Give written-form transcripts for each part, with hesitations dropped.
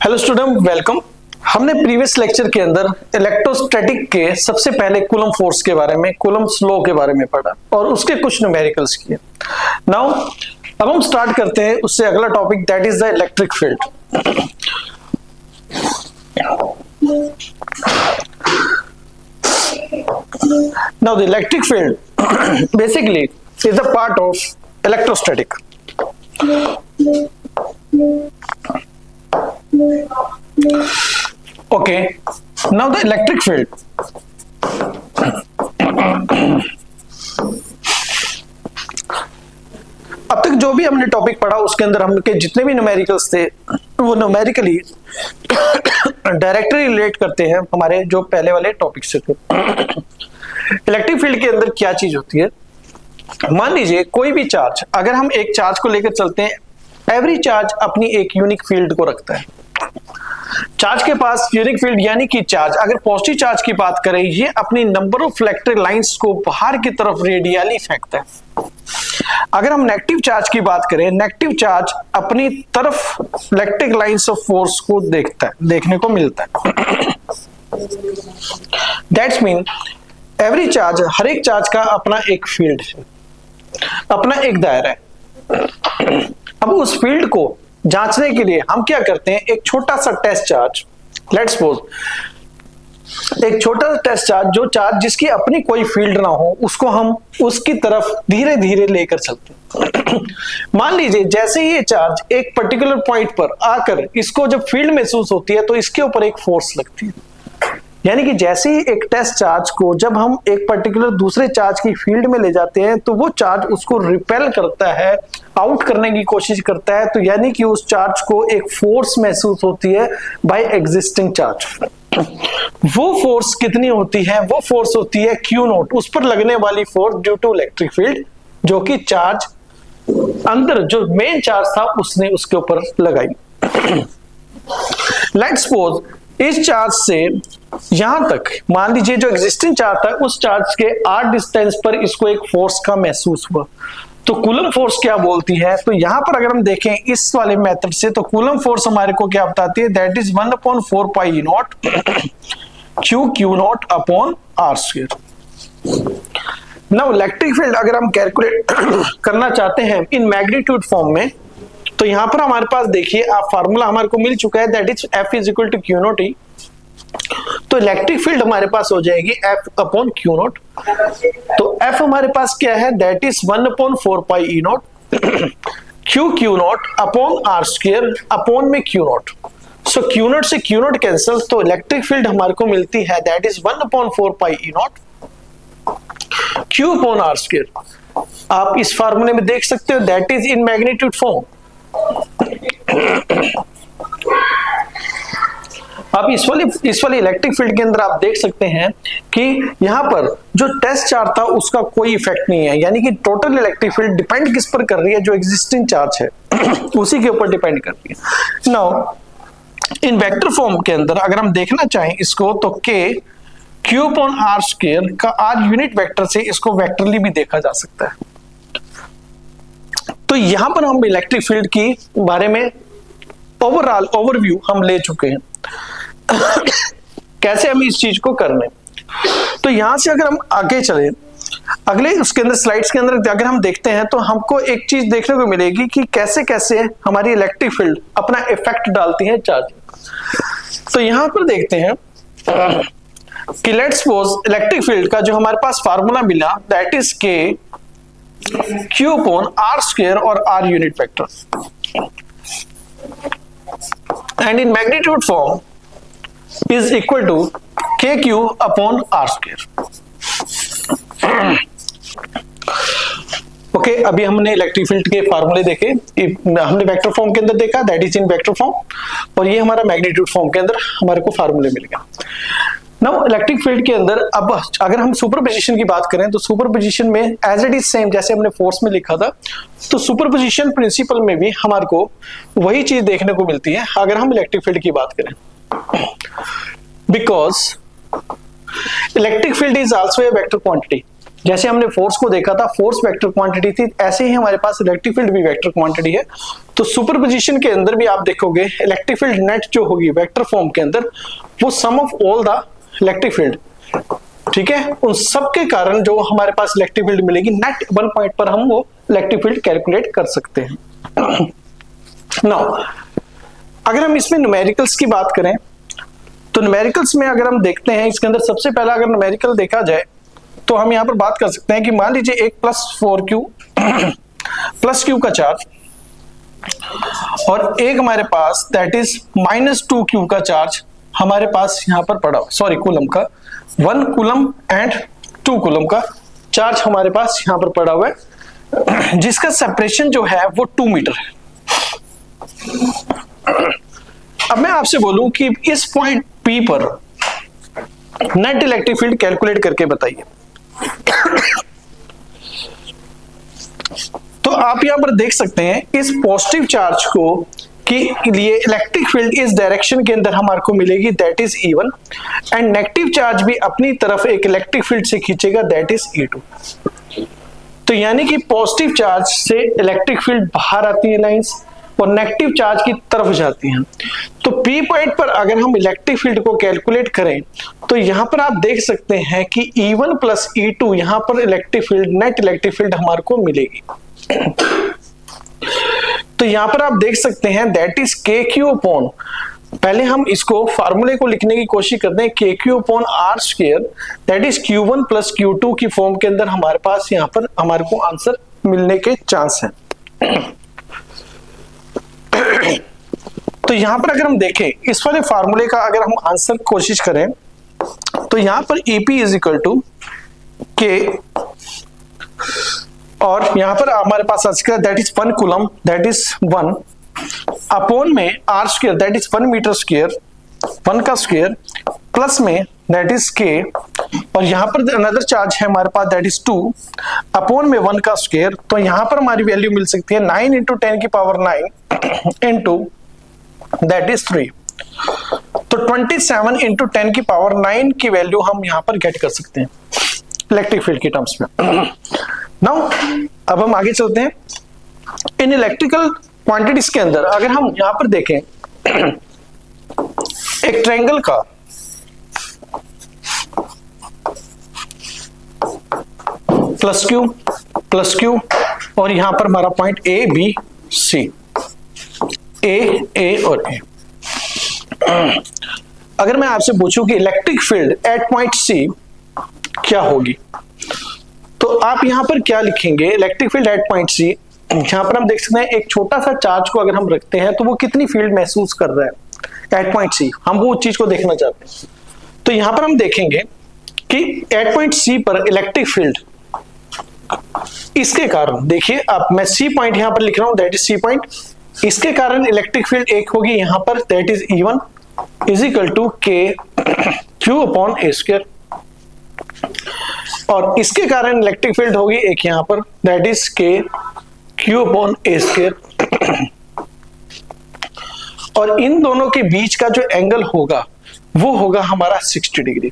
Hello student, welcome. हमने previous lecture के अंदर इलेक्ट्रोस्टैटिक के सबसे पहले कूलम फोर्स के बारे में, कूलम्स लॉ के बारे में पढ़ा और उसके कुछ न्यूमेरिकल्स किए। नाउ अब हम स्टार्ट करते हैं उससे अगला topic, that is the electric field. Now the electric field basically is the part of electrostatic. Okay, now the electric field. अब तक जो भी हमने टॉपिक पढ़ा उसके अंदर हमके जितने भी न्यूमेरिकल्स थे वो न्यूमेरिकली डायरेक्टली रिलेट करते हैं हमारे जो पहले वाले टॉपिक से थे। इलेक्ट्रिक फील्ड के अंदर क्या चीज होती है, मान लीजिए कोई भी चार्ज, अगर हम एक चार्ज को लेकर चलते हैं, एवरी चार्ज अपनी एक यूनिक फील्ड को रखता है। चार्ज के पास यूनिक फील्ड यानी कि चार्ज, अगर पॉजिटिव चार्ज की बात करें, ये अपनी नंबर ऑफ इलेक्ट्रिक लाइंस को बाहर की तरफ रेडियली फेंकता है। अगर हम नेगेटिव चार्ज की बात करें, नेगेटिव चार्ज अपनी तरफ इलेक्ट्रिक लाइंस ऑफ फोर्स को देखने को मिलता है। दैट्स मीन एवरी चार्ज, हर एक चार्ज का अपना एक फील्ड है, अपना एक दायरा है। अब उस फील्ड को जांचने के लिए हम क्या करते हैं, एक छोटा सा टेस्ट चार्ज, लेट्स सपोज एक छोटा सा टेस्ट चार्ज, जो चार्ज जिसकी अपनी कोई फील्ड ना हो, उसको हम उसकी तरफ धीरे धीरे लेकर चलते हैं। मान लीजिए जैसे ही ये चार्ज एक पर्टिकुलर पॉइंट पर आकर इसको जब फील्ड महसूस होती है तो इसके ऊपर एक फोर्स लगती है। यानी कि जैसे ही एक टेस्ट चार्ज को जब हम एक पर्टिकुलर दूसरे चार्ज की फील्ड में ले जाते हैं तो वो चार्ज उसको रिपेल करता है, आउट करने की कोशिश करता है, तो यानी कि उस चार्ज को एक फोर्स महसूस होती है बाय एग्जिस्टिंग चार्ज। वो फोर्स कितनी होती है? वो फोर्स होती है Q नॉट, उस पर लगने वाली force due to electric field, जो कि चार्ज अंदर जो मेन चार्ज था उसने उसके ऊपर लगाई। लेट्स सपोज इस चार्ज से यहां तक, मान लीजिए जो एग्जिस्टिंग चार्ज था उस चार्ज के r डिस्टेंस पर इसको एक फोर्स का महसूस हुआ, तो कूलम फोर्स क्या बोलती है? तो यहां पर अगर हम देखें इस वाले मेथड से, तो कूलम फोर्स हमारे को क्या बताती है, that is 1/4 pi E naught Q naught upon r square. Now electric field अगर हम कैलकुलेट करना चाहते हैं इन मैग्नीट्यूड फॉर्म में, तो यहां पर हमारे पास देखिए आप फार्मूला हमारे को मिल चुका है, that is F is equal to Q naught E. तो इलेक्ट्रिक फील्ड हमारे पास हो जाएगी F अपॉन Q नॉट। तो F हमारे पास क्या है, that is 1/4 pi E naught Q naught upon r square, upon में Q naught. So Q naught से Q नॉट कैंसिल, तो इलेक्ट्रिक फील्ड हमारे को मिलती है that is 1/4 pi E naught Q upon r square. आप इस फार्मूले में देख सकते हो that is in magnitude form. आप इस वाली इलेक्ट्रिक फील्ड के अंदर आप देख सकते हैं कि यहां पर जो टेस्ट चार्ज था उसका कोई इफेक्ट नहीं है, यानी कि टोटल इलेक्ट्रिक फील्ड डिपेंड किस पर कर रही है, जो एग्जिस्टिंग चार्ज है उसी के ऊपर डिपेंड कर रही है। नाउ इन वेक्टर फॉर्म के अंदर अगर हम देखना चाहें इसको, तो K Q upon r square का r यूनिट वेक्टर से इसको वेक्टरली भी देखा जा सकता है। तो यहां पर हम इलेक्ट्रिक फील्ड की बारे में ओवरऑल ओवरव्यू हम ले चुके हैं। कैसे हम इस चीज को करने, तो यहां से अगर हम आगे चले, अगले उसके अंदर स्लाइड्स के अंदर अगर हम देखते हैं तो हमको एक चीज देखने को मिलेगी कि कैसे कैसे हमारी इलेक्ट्रिक फील्ड अपना इफेक्ट डालती है चार्ज। तो यहां पर देखते हैं कि लेट्स सपोज इलेक्ट्रिक फील्ड का जो हमारे पास फार्मूला मिला that is K Q upon r square और r unit vector, and in magnitude form is equal to KQ upon r square। Okay, अभी हमने इलेक्ट्रिक फील्ड के फार्मूले देखे, हमने वेक्टर फॉर्म के अंदर देखा that is in vector form, और ये हमारा मैग्नीट्यूड फॉर्म के अंदर हमारे को फार्मूले मिल गया। नाउ इलेक्ट्रिक फील्ड के अंदर अब अगर हम सुपरपोजिशन की बात करें, तो सुपरपोजिशन में एज इट इज सेम जैसे हमने फोर्स में लिखा था, तो सुपरपोजिशन प्रिंसिपल में भी हमारे को वही चीज देखने को मिलती है अगर हम इलेक्ट्रिक फील्ड की बात करें, because electric field is also a vector quantity. जैसे हमने फोर्स को देखा था, फोर्स वेक्टर क्वांटिटी थी, ऐसे ही हमारे पास इलेक्ट्रिक फील्ड भी वेक्टर क्वांटिटी है। तो सुपरपोजिशन के अंदर भी आप देखोगे इलेक्ट्रिक फील्ड नेट जो होगी वेक्टर फॉर्म के अंदर, वो sum of all the electric field, ठीक है, उन सब के कारण जो हमारे पास इलेक्ट्रिक फील्ड मिलेगी, नेट वन पॉइंट पर हम वो इलेक्ट्रिक फील्ड कैलकुलेट कर सकते हैं। नाउ अगर हम इसमें न्यूमेरिकल्स की बात करें, तो न्यूमेरिकल्स में अगर हम देखते हैं, इसके अंदर सबसे पहला अगर न्यूमेरिकल देखा जाए तो हम यहां पर बात कर सकते हैं कि मान लीजिए एक +4Q प्लस Q का चार्ज और एक हमारे पास दैट इज -2Q का चार्ज हमारे पास यहां पर पड़ा, सॉरी कूलम का, 1 कूलम एंड 2 कूलम का चार्ज हमारे पास यहां पर पड़ा हुआ है, जिसका सेपरेशन जो है वो 2 मीटर है। अब मैं आपसे बोलूं कि इस पॉइंट P पर नेट इलेक्ट्रिक फील्ड कैलकुलेट करके बताइए। तो आप यहां पर देख सकते हैं इस पॉजिटिव चार्ज को कि लिए इलेक्ट्रिक फील्ड इस डायरेक्शन के अंदर हमारे को मिलेगी, that is E1, and negative charge भी अपनी तरफ एक इलेक्ट्रिक फील्ड से खींचेगा, दैट इज E2। तो यानी कि पॉजिटिव चार्ज से इलेक्ट्रिक फील्ड बाहर आती है लाइंस और नेगेटिव चार्ज की तरफ जाती हैं। तो P पॉइंट पर अगर हम इलेक्ट्रिक फील्ड को कैलकुलेट करें तो यहां पर आप देख सकते हैं कि E1 प्लस E2 यहां पर electric field, net electric field हमारे को मिलेगी। तो यहां पर आप देख सकते हैं दैट इज KQ अपॉन, पहले हम इसको फार्मूले को लिखने की कोशिश करते हैं, KQ upon R square that is Q1 plus Q2 की फॉर्म के अंदर हमारे पास यहां पर हमारे को आंसर मिलने के चांस है। तो यहां पर अगर हम देखें इस वाले फार्मूले का अगर हम आंसर कोशिश करें तो यहां पर EP is equal to K और यहां पर हमारे पास that is 1 coulomb that is 1 upon में R square that is 1 metre square, 1 का स्क्वायर प्लस में दैट इज K और यहां पर अनदर चार्ज है हमारे पास दैट इज 2 अपॉन में 1 का स्क्वायर। तो यहां पर हमारी वैल्यू मिल सकती है 9 × 10 की पावर 9 इंटू दैट इज 3। तो 27 × 10 की पावर 9 की वैल्यू हम यहां पर गेट कर सकते हैं इलेक्ट्रिक फील्ड के टर्म्स में। नाउ अब हम आगे चलते हैं। इन इलेक्ट्रिकल क्वांटिटीज के अंदर अगर हम यहां पर देखें एक ट्रायंगल का प्लस क्यू और यहां पर हमारा पॉइंट ABC, A और A। अगर मैं आपसे पूछूं कि electric field at point C क्या होगी, तो आप यहां पर क्या लिखेंगे, electric field at point C, यहां पर हम देख सकते हैं एक छोटा सा चार्ज को अगर हम रखते हैं तो वो कितनी फील्ड महसूस कर रहा है एट पॉइंट C, हम वो चीज को देखना चाहते हैं। तो यहां पर हम देखेंगे कि एट पॉइंट C पर इलेक्ट्रिक फील्ड इसके कारण, देखिए अब मैं C पॉइंट यहां पर लिख रहा हूं दैट इज C पॉइंट, इसके कारण इलेक्ट्रिक फील्ड एक होगी यहां पर that is E1 is equal to KQ upon A square और इसके कारण इलेक्ट्रिक फील्ड होगी एक यहां पर that is KQ upon A square और इन दोनों के बीच का जो एंगल होगा वो होगा हमारा 60 डिग्री।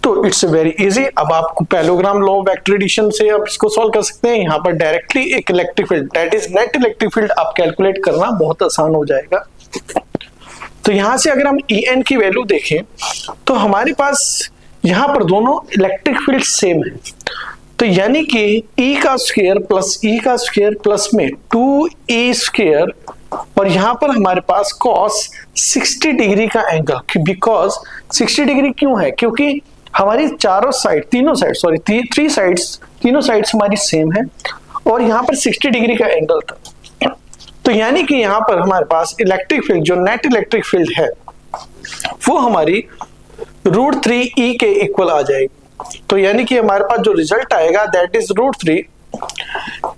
तो इट्स वेरी इजी। अब आप पैरेललोग्राम लॉ वेक्टर एडिशन से आप इसको सॉल्व कर सकते हैं। यहाँ पर डायरेक्टली एक electric field that is net electric field आप कैलकुलेट करना बहुत आसान हो जाएगा। तो यहां से अगर हम En की वैल्यू देखें तो हमारे पास यहां पर दोनों इलेक्ट्रिक फील्ड सेम है, तो यानी कि E का स्क्वायर प्लस E का स्क्वायर प्लस में 2E स्क्वायर और यहां पर हमारे पास cos 60 डिग्री का एंगल, बिकॉज 60 डिग्री क्यों है, क्योंकि हमारी चारों साइड, तीनों साइड, सॉरी थ्री साइड्स, तीनों साइड्स हमारी सेम है और यहाँ पर 60 डिग्री का एंगल था। तो यानी कि यहाँ पर हमारे पास इलेक्ट्रिक फील्ड जो नेट इलेक्ट्रिक फील्ड है वो हमारी √3E के इक्वल आ जाएगी। तो यानी कि हमारे पास जो रिजल्ट आएगा that is √3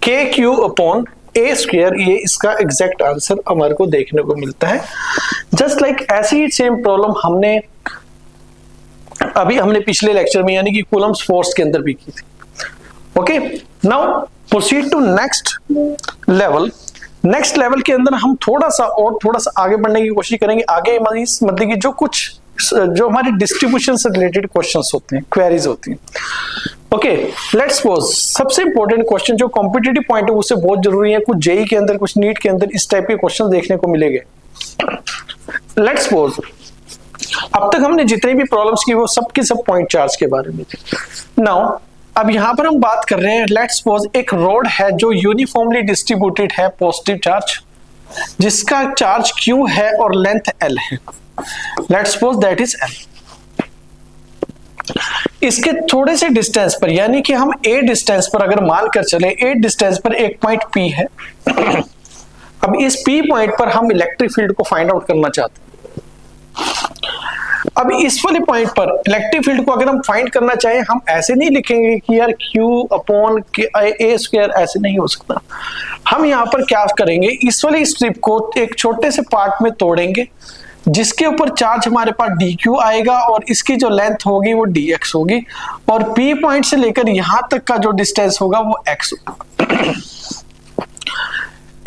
KQ upon A square, ये इसका एग्जैक्ट आंसर हमारे को देखने को मिलता है। जस्ट लाइक ऐसी ही सेम प्रॉब्लम हमने पिछले लेक्चर में यानी कि कूलम्स फोर्स के अंदर भी की थी। Okay, now proceed to next level. Next level के अंदर हम थोड़ा सा आगे बढ़ने की कोशिश करेंगे। आगे मतलब कि जो हमारे डिस्ट्रीब्यूशन से रिलेटेड क्वेश्चंस होते हैं, क्वेरीज होती हैं, ओके, लेट्स सपोज सबसे इंपॉर्टेंट क्वेश्चन जो कॉम्पिटिटिव पॉइंट है उससे बहुत जरूरी है, कुछ जेई के अंदर, कुछ नीट के अंदर इस टाइप के क्वेश्चन देखने को मिलेंगे। लेट्स सपोज अब तक हमने जितने भी प्रॉब्लम्स की वो सब के सब पॉइंट चार्ज के बारे में थे। नाउ अब यहां पर हम बात कर रहे हैं, लेट्स सपोज एक रोड है जो यूनिफॉर्मली डिस्ट्रीब्यूटेड है, पॉजिटिव चार्ज, जिसका चार्ज Q है और लेंथ L है। Let's suppose that is L। इसके थोड़े से डिस्टेंस पर, यानी कि हम A डिस्टेंस पर अगर मान कर चले, A डिस्टेंस पर एक पॉइंट P है। अब इस P पॉइंट पर हम इलेक्ट्रिक फील्ड को फाइंड आउट करना चाहते हैं। अब इस वाले पॉइंट पर इलेक्ट्रिक फील्ड को अगर हम फाइंड करना चाहें, हम ऐसे नहीं लिखेंगे कि यार Q अपॉन A स्क्वायर, ऐसे नहीं हो सकता। हम यहाँ पर क्या करेंगे, इस वाली स्ट्रिप को एक छोटे से पार्ट में तोड़ेंगे, जिसके ऊपर चार्ज हमारे पास dq आएगा और इसकी जो लेंथ होगी वो dx होगी, और P पॉइंट से लेकर यहां तक का जो डिस्टेंस होगा वो x होगा।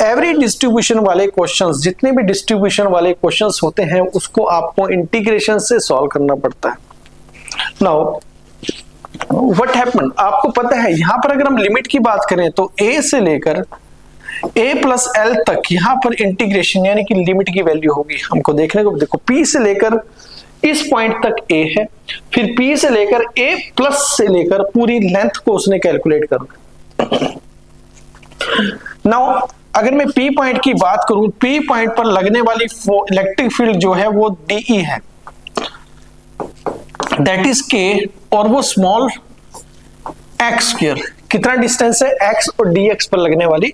एवरी डिस्ट्रीब्यूशन वाले क्वेश्चंस, जितने भी डिस्ट्रीब्यूशन वाले क्वेश्चंस होते हैं उसको आपको इंटीग्रेशन से सॉल्व करना पड़ता है। नाउ व्हाट हैपन, आपको पता है यहां पर अगर हम लिमिट की बात करें तो a से लेकर a प्लस L तक यहां पर इंटीग्रेशन यानी कि लिमिट की वैल्यू होगी। हमको देखने को देखो, P से लेकर इस पॉइंट तक a है, फिर P से लेकर a प्लस से लेकर पूरी लेंथ को उसने कैलकुलेट करना। नाउ अगर मैं P पॉइंट की बात करूं, P पॉइंट पर लगने वाली इलेक्ट्रिक फील्ड जो है वो DE है, दैट इज K, और वो स्मॉल x स्क्वायर, कितना डिस्टेंस है x और dx पर लगने वाली,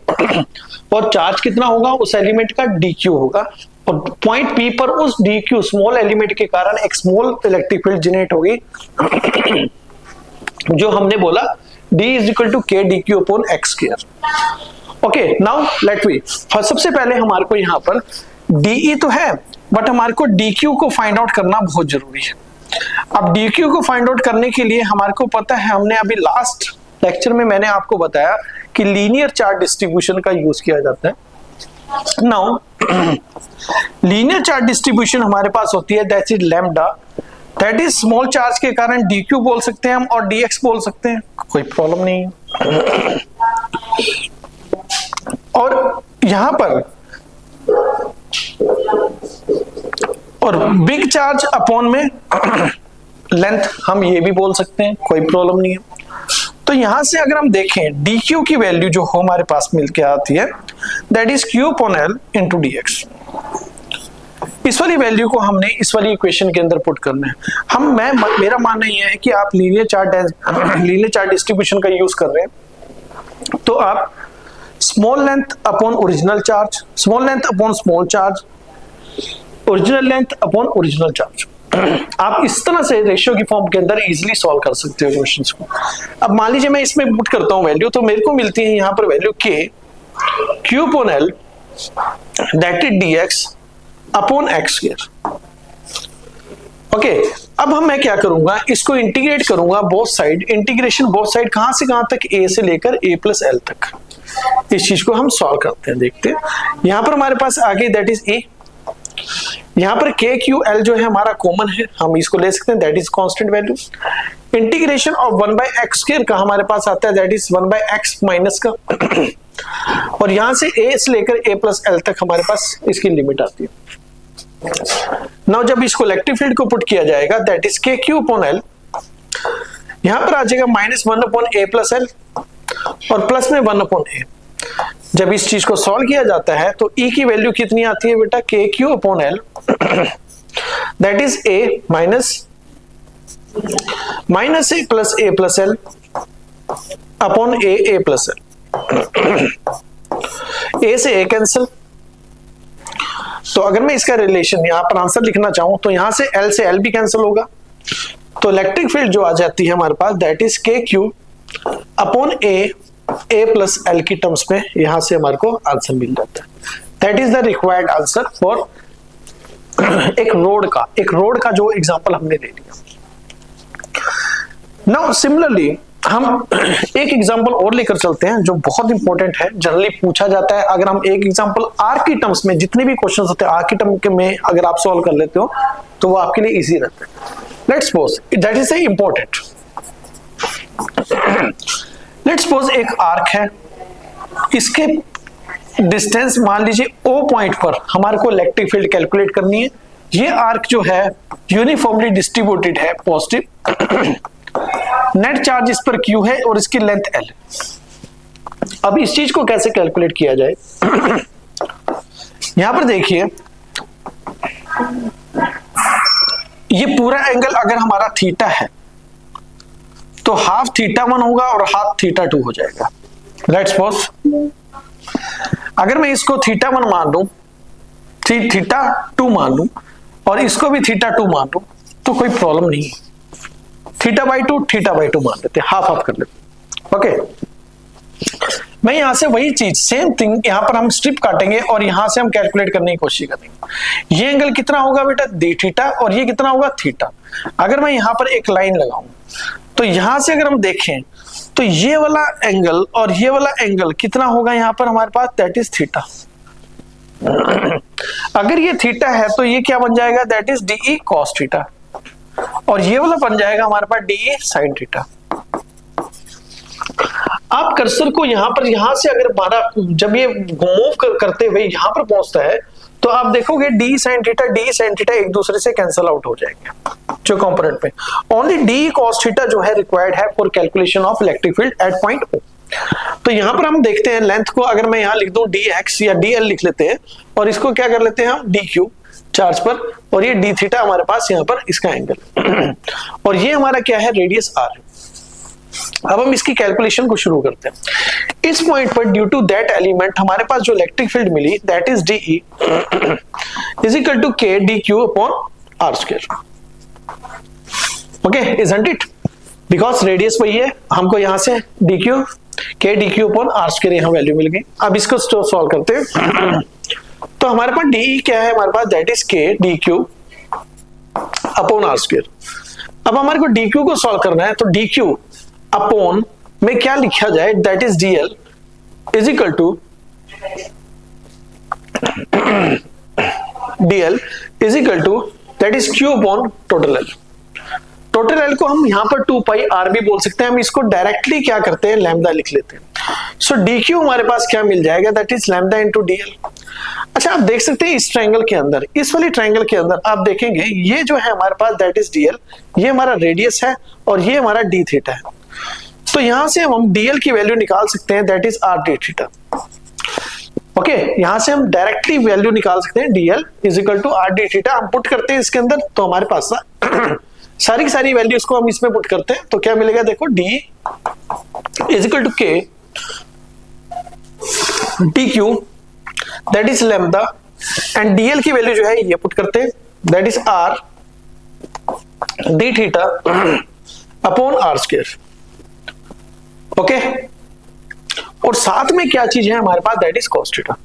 और चार्ज कितना होगा उस एलिमेंट का dq होगा, और पॉइंट P पर उस dq स्मॉल एलिमेंट के कारण एक स्मॉल इलेक्ट्रिक फील्ड जनरेट होगी, जो हमने बोला d is equal to k dq upon x square. Okay, now let we, सबसे पहले हमारे को यहाँ पर dE तो है, बट हमारे को dq को फाइंड आउट करना बहुत जरूरी है। अब dq को फाइंड आउट करने के लिए हमारे को पता है, हमने अभी लास्ट लेक्चर में मैंने आपको बताया कि लीनियर चार्ज डिस्ट्रीब्यूशन का यूज किया जाता है। नाउ लीनियर चार्ज डिस्ट्रीब्यूशन हमारे पास होती है, that is lambda, that is small charge के कारण dq बोल सकते हैं हम और dx बोल सकते हैं, कोई प्रॉब्लम नहीं है। और यहां पर और बिग चार्ज अपॉन में लेंथ हम ये भी बोल सकते हैं, कोई प्रॉब्लम नहीं है। तो यहां से अगर हम देखें dq की वैल्यू जो हमारे पास मिलके आती है, that is q upon l into dx। इस वाली वैल्यू को हमने इस वाली इक्वेशन के अंदर पुट करना है। मेरा मानना यह है कि आप लीनियर चार्ज डिस्ट्रीब्यूशन का यूज कर रहे हैं, तो आप small length upon original charge, small length upon small charge, original length upon original charge, आप इस तरह से रेशियो की फॉर्म के अंदर इजीली सॉल्व कर सकते हो क्वेश्चंस को। अब मान लीजिए मैं इसमें पुट करता हूं वैल्यू, तो मेरे को मिलती है यहां पर value k q upon l that is dx upon x square. Okay, अब मैं क्या करूंगा, इसको इंटीग्रेट करूंगा both side, integration both side कहां से कहां तक, a से लेकर a प्लस l तक। इस चीज को हम सॉल्व करते हैं, देखते हैं। यहां पर हमारे पास आगे दैट इज a, यहां पर k q l जो है हमारा कॉमन है, हम इसको ले सकते हैं, that is constant value. Integration of 1 by x square का हमारे पास आता है, that is 1 by x minus का, और यहां से a से लेकर a प्लस l तक हमारे पास इसकी लिमिट आती है। नाउ जब इसको इलेक्ट्रिक फील्ड को पुट किया जाएगा, that is k q upon l, यहां पर आ जाएगा -1 अपॉन a प्लस l और प्लस में 1 अपॉन a। जब इस चीज को सॉल्व किया जाता है तो e की वैल्यू कितनी आती है बेटा, k q upon l, that is a minus a plus l upon a plus l। a से a कैंसिल, तो अगर मैं इसका रिलेशन यहां पर आंसर लिखना चाहूं तो यहां से l भी कैंसिल होगा, तो इलेक्ट्रिक फील्ड जो आ जाती है हमारे पास, that is k q upon a plus l की टर्म्स में, यहां से हमारे को आंसर मिल जाता है। That is the required answer for एक रोड का जो एग्जांपल हमने ले लिया। नाउ सिमिलरली हम एक एग्जांपल और लेकर चलते हैं जो बहुत इंपॉर्टेंट है, जनरली पूछा जाता है। अगर हम एक एग्जांपल आर की टर्म्स में, जितने भी क्वेश्चंस होते हैं आर की टर्म के में अगर आप सॉल्व कर लेते हो तो वो आपके लिए इजी रहता है। Let's suppose that is important. Let's suppose एक आर्क है, इसके डिस्टेंस मान लीजिए O पॉइंट पर हमारे को इलेक्ट्रिक फील्ड कैलकुलेट करनी है। ये आर्क जो है यूनिफॉर्मली डिस्ट्रीब्यूटेड है, पॉजिटिव। नेट चार्ज इस पर Q है और इसकी लेंथ L। अब इस चीज को कैसे कैलकुलेट किया जाए? यहां पर देखिए, ये पूरा एंगल अगर हमारा थीटा है तो हाफ θ1 होगा और हाफ θ2 हो जाएगा। लेट्स सपोज अगर मैं इसको θ1 मान लूं, θ2 मान लूं और इसको भी θ2 मान लूं तो कोई प्रॉब्लम नहीं है। θ/2 मान लेते हैं, हाफ हाफ कर लेते। ओके, मैं यहां से वही चीज सेम थिंग यहां पर हम स्ट्रिप काटेंगे और यहां से हम कैलकुलेट करने की कोशिश करेंगे। ये एंगल कितना होगा बेटा d θ और ये कितना होगा थीटा। अगर मैं यहां पर एक लाइन लगाऊं तो यहां से अगर हम देखें तो ये वाला एंगल और ये वाला एंगल कितना होगा यहां पर हमारे पास, दैट इज थीटा। अगर ये थीटा है तो ये क्या बन जाएगा, that is DE cos theta, और ये वाला बन जाएगा हमारे पास DE sin थीटा। आप कर्सर को यहां से अगर हमारा जब ये मूव करते हुए यहां पर पहुंचता है तो आप देखोगे DE sin थीटा एक दूसरे से कैंसिल आउट हो जाएंगे जो कंपोनेंट पे। ओनली DE cos थीटा जो है रिक्वायर्ड है for calculation of electric field at point O। तो यहां पर हम देखते हैं लेंथ को, अगर मैं यहां लिख दूं dx या dl लिख लेते हैं और इसको क्या कर लेते हैं हम dq चार्ज पर, और ये d थीटा हमारे पास यहां पर इसका एंगल और ये हमारा क्या है, रेडियस r। अब हम इसकी कैलकुलेशन को शुरू करते हैं। इस पॉइंट पर ड्यू टू दैट एलिमेंट हमारे पास जो इलेक्ट्रिक फील्ड मिली that is DE is equal to K dq upon r square. Okay, isn't it? Because radius वही है, हमको यहां से dq K dq upon r square यहां वैल्यू मिल गई। अब इसको सॉल्व करते हैं तो हमारे पास DE क्या है हमारे पास, that is K dq upon r square. अब हमारे को dq को सॉल्व करना है तो dq अपॉन में क्या लिखा जाए, that is dl is equal to that is q upon total l। Total l को हम यहां पर 2 पाई r भी बोल सकते हैं, हम इसको डायरेक्टली क्या करते हैं, लैम्डा लिख लेते हैं। सो dq हमारे पास क्या मिल जाएगा, that is lambda into dl। अच्छा, आप देख सकते हैं इस ट्रायंगल के अंदर, इस वाले ट्रायंगल के अंदर आप देखेंगे ये जो है हमारे पास दैट इज dl, ये हमारा रेडियस है और ये हमारा d थीटा है। तो यहां से हम dl की वैल्यू निकाल सकते हैं, that is r d theta. Okay, यहां से हम डायरेक्टली वैल्यू निकाल सकते हैं, dl is equal to r d theta. हम पुट करते हैं इसके अंदर तो हमारे पास सारी सारी वैल्यूज को हम इसमें पुट करते हैं तो क्या मिलेगा, देखो d is equal to K dq that is lambda and dl की वैल्यू जो है ये पुट करते हैं, that is r d theta upon r square. Okay, और साथ में क्या चीज है हमारे पास, दैट इज cos थीटा।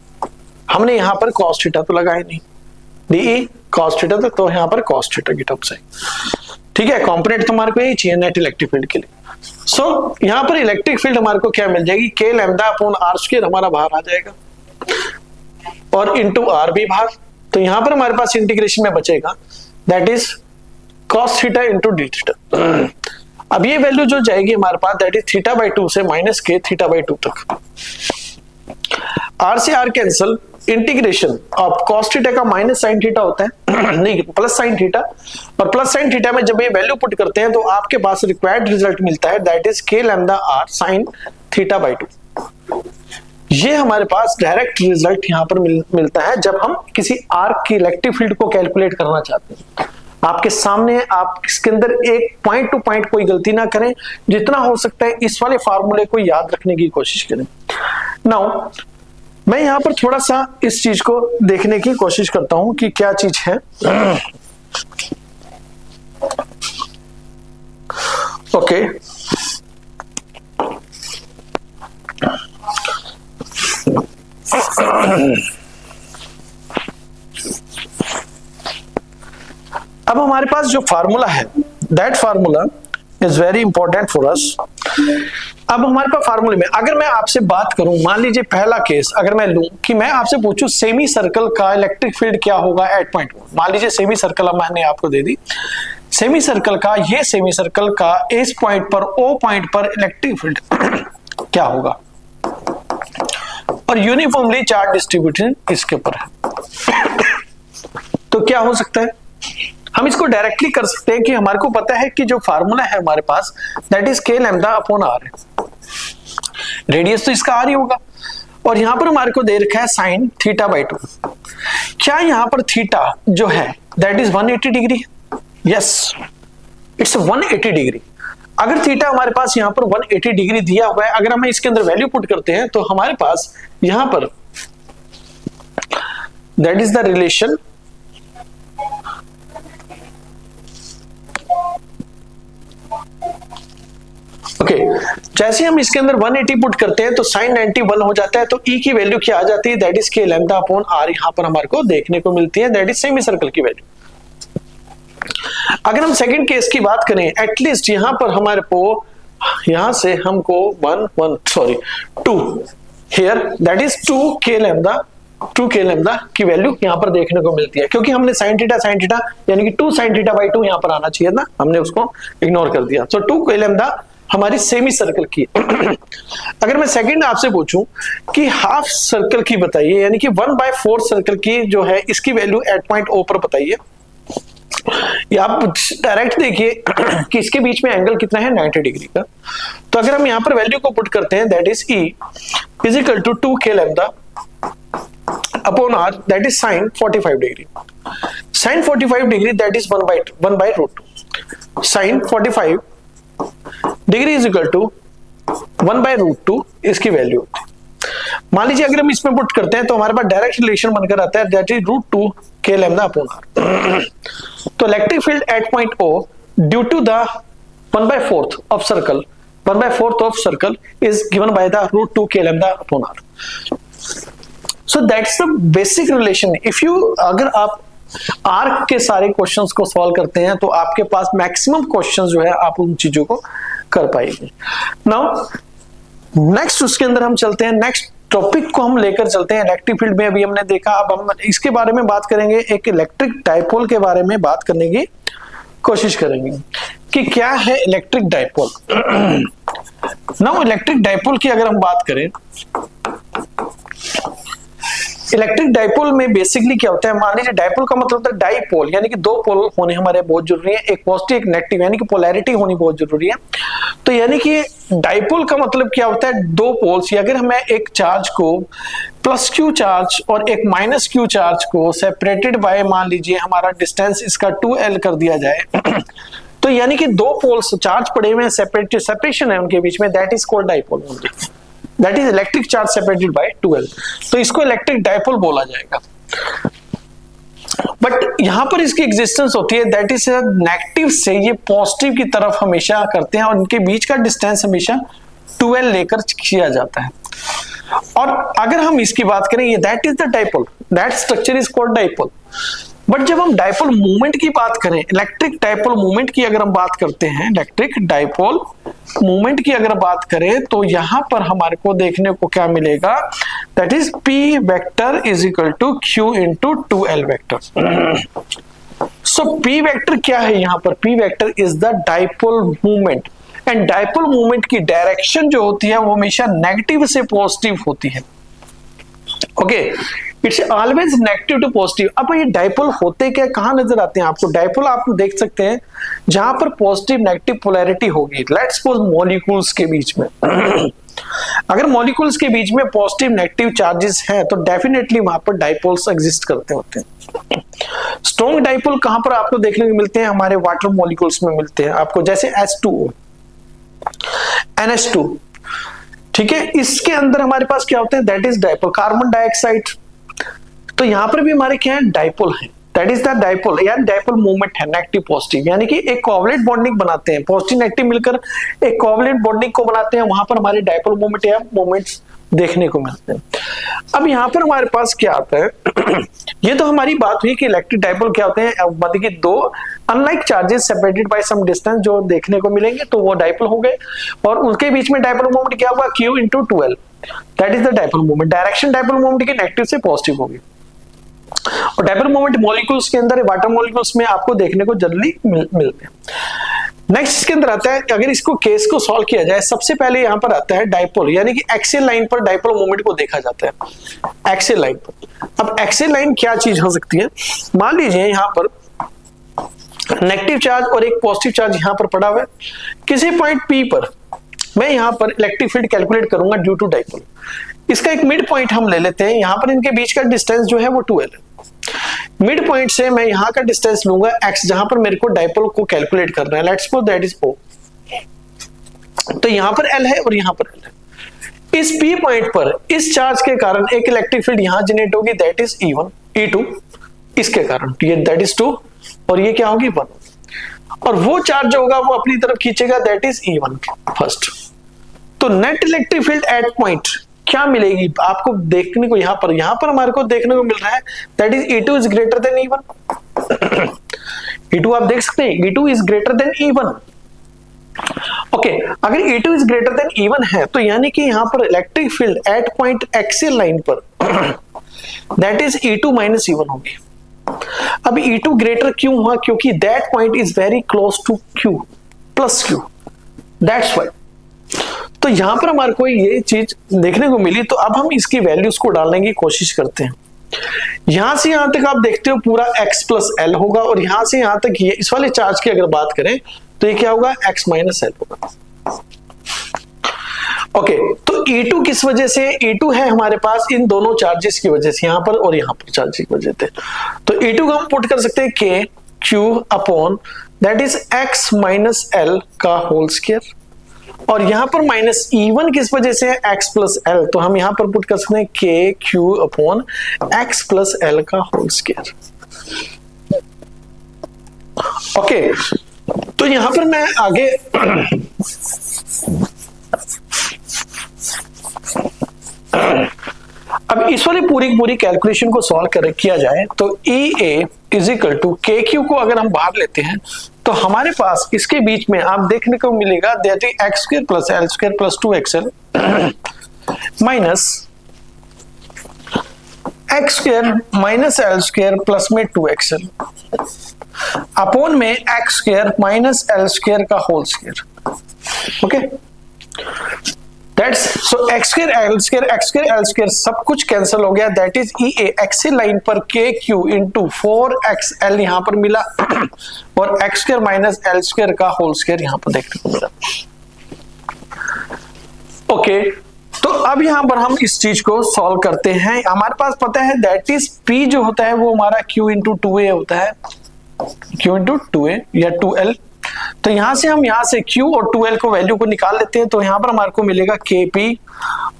हमने यहां पर cos थीटा तो लगाया नहीं, DE cos थीटा तो यहां पर cos थीटा की टर्म्स है। ठीक है, कंपोनेंट तो हमारे को यही चाहिए नेट इलेक्ट्रिक फील्ड के लिए। सो यहां पर इलेक्ट्रिक फील्ड हमारे को क्या मिल जाएगी, K lambda upon r square हमारा बाहर आ जाएगा और इनटू r भी बाहर। तो यहां पर हमारे पास इंटीग्रेशन में बचेगा that is cos theta into d theta. अब ये वैल्यू जो जाएगी हमारे पास दैट इज θ/2 से माइनस K θ/2 तक। r से r cancel, integration of cos theta का माइनस sin थीटा होता है नहीं प्लस sin थीटा, और प्लस sin थीटा में जब ये वैल्यू पुट करते हैं तो आपके पास रिक्वायर्ड रिजल्ट मिलता है that is K lambda r sin θ/2। ये हमारे पास डायरेक्ट रिजल्ट यहां पर मिलता है जब हम किसी आर्क की इलेक्ट्रिक फील्ड को कैलकुलेट करना चाहते हैं। आपके सामने, आप इसके अंदर एक पॉइंट टू पॉइंट कोई गलती ना करें, जितना हो सकता है इस वाले फार्मूले को याद रखने की कोशिश करें। नाउ मैं यहां पर थोड़ा सा इस चीज को देखने की कोशिश करता हूं कि क्या चीज है। ओके, अब हमारे पास जो फार्मूला है that formula is very important for us. अब हमारे पास फार्मूले में अगर मैं आपसे बात करूं, मान लीजिए पहला केस अगर मैं लूं कि मैं आपसे पूछूं सेमी सर्कल का इलेक्ट्रिक फील्ड क्या होगा एट पॉइंट, मान लीजिए सेमी सर्कल मैंने आपको दे दी, सेमी सर्कल का, ये सेमी सर्कल का इस पॉइंट पर, ओ पॉइंट पर इलेक्ट्रिक फील्ड क्या होगा, और यूनिफॉर्मली चार्ज डिस्ट्रीब्यूशन इसके ऊपर है। तो क्या हो सकता है, हम इसको डायरेक्टली कर सकते हैं कि हमारे को पता है कि जो फार्मूला है हमारे पास that is k lambda upon r है, रेडियस तो इसका r ही होगा, और यहां पर हमारे को दे रखा है साइन थीटा बाई 2। क्या यहां पर थीटा जो है that is 180 degree, yes it's 180 degree. अगर थीटा हमारे पास यहां पर 180 डिग्री दिया हुआ है, अगर हम इसके अंदर वैल्यू पुट करते हैं तो हमारे पास यहां पर that is the relation okay जैसे हम इसके अंदर 180 पुट करते हैं तो साइन 90 1 हो जाता है, तो ई की वैल्यू क्या आ जाती है, that is k lambda upon r, यहां पर हमारे को देखने को मिलती है, दैट इज सेमी सर्कल की वैल्यू। अगर हम सेकंड केस की बात करें, एटलीस्ट यहां पर हमारे को यहां से हमको 2 here that is 2k lambda की वैल्यू यहां पर देखने को मिलती है, क्योंकि हमने sin थीटा यानी कि 2 sin थीटा बाई 2 यहां पर आना चाहिए था, हमने उसको इग्नोर कर दिया। तो 2k लैम्डा हमारी सेमी सर्कल की। अगर मैं सेकंड आपसे पूछूं कि हाफ सर्कल की बताइए, यानी कि 1/4 सर्कल की जो है इसकी वैल्यू एट पॉइंट ओ पर बताइए, या आप डायरेक्ट देखिए कि इसके बीच में एंगल कितना है 90 डिग्री का। तो अगर हम यहां पर वैल्यू को पुट करते हैं that is E is equal to 2k lambda upon r that is sin 45 degree, sin 45 degree that is 1/√2, sin 45 degree is equal to 1/√2 इसकी वैल्यू। मान लीजिए अगर हम इसमें पुट करते हैं तो हमारे पास डायरेक्ट रिलेशन बनकर आता है that is √2 k lambda upon r। तो electric field at point O due to the 1/4 of circle is given by the √2 k lambda upon r। So that's the basic relation. If you अगर आप arc के सारे questions को solve करते हैं तो आपके पास मैक्सिमम क्वेश्चंस जो है आप उन चीजों को कर पाएंगे। नाउ नेक्स्ट उसके अंदर हम चलते हैं, नेक्स्ट टॉपिक को हम लेकर चलते हैं। इलेक्ट्रिक फील्ड में अभी हमने देखा, अब हम इसके बारे में बात करेंगे, एक इलेक्ट्रिक डाइपोल के बारे में बात करने की कोशिश करेंगे कि क्या है electric dipole. Now electric dipole की अगर हम बात करें, इलेक्ट्रिक डाइपोल में बेसिकली क्या होता है, मान लीजिए डाइपोल का मतलब होता है डाइपोल, यानी कि दो पोल होने हमारे बहुत जरूरी है, एक पॉजिटिव एक नेगेटिव, यानी कि पोलैरिटी होनी बहुत जरूरी है। तो यानी कि डाइपोल का मतलब क्या होता है, दो पोल्स, अगर हमें एक चार्ज को प्लस क्यू चार्ज और एक माइनस क्यू चार्ज को सेपरेटेड बाय मान लीजिए हमारा डिस्टेंस इसका 2l कर दिया जाए तो यानी कि दो पोल्स चार्ज पड़े हुए हैं, सेपरेशन है उनके बीच में, that is called dipole, that is electric charge separated by 2l, तो इसको इलेक्ट्रिक डाइपोल बोला जाएगा। बट यहां पर इसकी एग्जिस्टेंस होती है दैट इज नेगेटिव से ये पॉजिटिव की तरफ हमेशा करते हैं, और इनके बीच का डिस्टेंस हमेशा 2l लेकर किया जाता है। और अगर हम इसकी बात करें, ये that is the dipole, that structure is called dipole. But जब हम डाइपोल मूवमेंट की बात करें, इलेक्ट्रिक डाइपोल मूवमेंट की अगर हम बात करते हैं, इलेक्ट्रिक डाइपोल मूवमेंट की अगर बात करें तो यहां पर हमारे को देखने को क्या मिलेगा, that is P vector is equal to Q into 2l vector. So P vector क्या है यहाँ पर, P vector is the dipole movement, and dipole movement की डायरेक्शन जो होती है वो हमेशा नेगेटिव से पॉजिटिव होती है। Okay, it's always negative to positive. अब ये डाइपोल होते क्या, कहां नजर आते हैं आपको, डाइपोल आप देख सकते हैं जहां पर पॉजिटिव नेगेटिव पोलैरिटी होगी, लेट्स सपोज मॉलिक्यूल्स के बीच में अगर मॉलिक्यूल्स के बीच में पॉजिटिव नेगेटिव चार्जेस हैं तो डेफिनेटली वहां पर डाइपोल्स एग्जिस्ट करते होते हैं। स्ट्रॉन्ग डाइपोल कहां पर आपको देखने को मिलते हैं, हमारे वाटर मॉलिक्यूल्स में मिलते हैं आपको, जैसे H2O, NH2, ठीक है, इसके अंदर हमारे पास क्या होते हैं, that is dipole, carbon dioxide. तो यहां पर भी हमारे क्या है, डाइपोल है, दैट इज द डाइपोल, यानी डाइपोल मूवमेंट है नेगेटिव पॉजिटिव, यानी कि एक कोवलेंट बॉन्डिंग बनाते हैं, पॉजिटिव नेगेटिव मिलकर एक कोवलेंट बॉन्डिंग को बनाते हैं, वहां पर हमारे डाइपोल मूवमेंट या मूवमेंट्स देखने को मिलते हैं। अब यहां पर हमारे पास क्या आता है ये तो हमारी बात हुई कि इलेक्ट्रिक डाइपोल क्या होते हैं, मतलब कि दो unlike charges separated by some distance जो देखने को मिलेंगे तो वो डाइपोल हो गए, और उनके बीच में डाइपोल मूवमेंट क्या होगा, Q into 2l, that is the dipole movement. Direction dipole movement की नेगेटिव से पॉजिटिव होगी। और डायपोल मोमेंट मॉलिक्यूल्स के अंदर, वाटर मॉलिक्यूल्स में आपको देखने को जनरली मिलते हैं। नेक्स्ट इसके अंदर आता है, अगर इसको केस को सॉल्व किया जाए, सबसे पहले यहां पर आता है डायपोल, यानी कि एक्सियल लाइन पर डायपोल मोमेंट को देखा जाता है एक्सियल लाइन पर। अब एक्सियल लाइन क्या चीज हो सकती है? मान लीजिए यहां पर नेगेटिव चार्ज और एक पॉजिटिव चार्ज यहां पर पड़ा हुआ है। किसी पॉइंट P पर मैं यहां पर इलेक्ट्रिक फील्ड कैलकुलेट करूंगा ड्यू टू डायपोल। इसका एक मिड पॉइंट हम ले लेते हैं, यहां पर इनके बीच का डिस्टेंस जो है वो 2l है। मिड पॉइंट से मैं यहां का डिस्टेंस लूंगा x, जहां पर मेरे को डायपोल को कैलकुलेट करना है। Let's suppose that is O। तो यहां पर L है और यहां पर L है। इस P पॉइंट पर इस चार्ज के कारण एक इलेक्ट्रिक फील्ड यहां जनरेट होगी, दैट इज E1 E2 इसके कारण, ये दैट इज 2 और ये क्या होगी 1। और वो चार्ज जो होगा वो अपनी तरफ खींचेगा, दैट इज E1 फर्स्ट। तो net electric field at point क्या मिलेगी आपको देखने को, यहां पर हमारे को देखने को मिल रहा है, that is E2 is greater than E1। E2 आप देख सकते हैं, E2 is greater than E1। Okay, अगर E2 is greater than E1 है तो यानी कि यहां पर electric field at point axial line पर that is E2 minus E1 होगी। अब E2 ग्रेटर क्यों हुआ? क्योंकि that point is very close to Q plus Q, that's why. तो यहां पर हमारे को ये चीज देखने को मिली, तो अब हम इसकी वैल्यूज को डालने की कोशिश करते हैं। यहां से यहां तक आप देखते हो पूरा x प्लस एल होगा, और यहां से यहां तक ये इस वाले चार्ज की अगर बात करें तो ये क्या होगा, x माइनस एल होगा। ओके, तो E2 किस वजह से? E2 है हमारे पास इन दोनों चार्जेस की वजह से, यहां पर और यहां पर चार्ज की वजह से। तो E2 को हम पुट कर सकते हैं K Q upon that is x minus L का होल स्क्वायर, और यहां पर माइनस E1 किस वजह से है, x प्लस एल। तो हम यहां पर पुट कर सकते हैं K Q upon x plus L का होल स्क्वायर। ओके, तो यहां पर मैं आगे अब इस वाली पूरी कैलकुलेशन को सॉल्व किया जाए तो EA is equal to KQ को अगर हम बाहर लेते हैं तो हमारे पास इसके बीच में आप देखने को मिलेगा that is X square plus L square plus 2xl minus X square minus L square plus में 2xl अपॉन में X square minus L square का whole square. Okay, that's so X square L square सब कुछ cancel हो गया, that is EA axial line पर KQ into 4xl यहां पर मिला और X square minus L square का होल स्क्वायर यहां पर देखने को मिला। ओके, तो अब यहां पर हम इस चीज को सॉल्व करते हैं। हमारे पास पता है दैट इज P जो होता है वो हमारा Q इंटू 2A होता है, Q इंटू 2A या 2L। तो यहां से हम यहां से Q और 2L को वैल्यू को निकाल लेते हैं, तो यहां पर हमारे को मिलेगा KP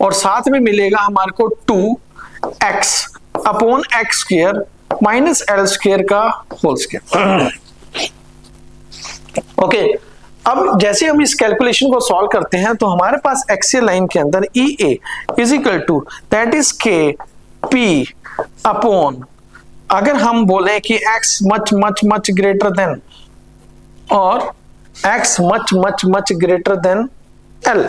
और साथ में मिलेगा हमारे को 2x upon x square minus L square का होल स्क्वायर। ओके, अब जैसे हम इस कैलकुलेशन को सॉल्व करते हैं तो हमारे पास एक्सियल लाइन के अंदर EA is equal to that is KP upon, अगर हम बोले कि x much much much greater than और x much greater than L,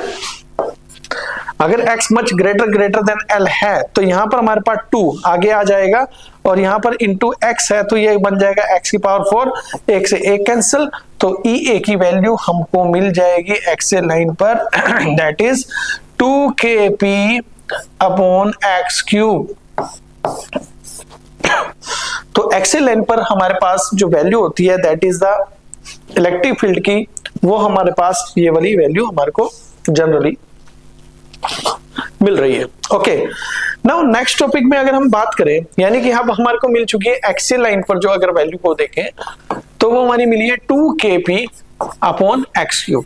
अगर x much greater than L है तो यहां पर हमारे पास 2 आगे आ जाएगा और यहां पर इंटू x है तो ये बन जाएगा x की पावर 4, एक से एक कैंसिल, तो EA की वैल्यू हमको मिल जाएगी एक्सियल लाइन पर that is 2KP upon x cube. तो एक्सियल लाइन पर हमारे पास जो वैल्यू होती है that is the electric field की, वो हमारे पास ये वाली वैल्यू हमारे को जनरली मिल रही है। ओके, नाउ नेक्स्ट टॉपिक में अगर हम बात करें, यानी कि अब हमारे को मिल चुकी है एक्सियल लाइन पर जो अगर वैल्यू को देखें तो वो हमारी मिली है 2KP अपॉन एक्स क्यूब।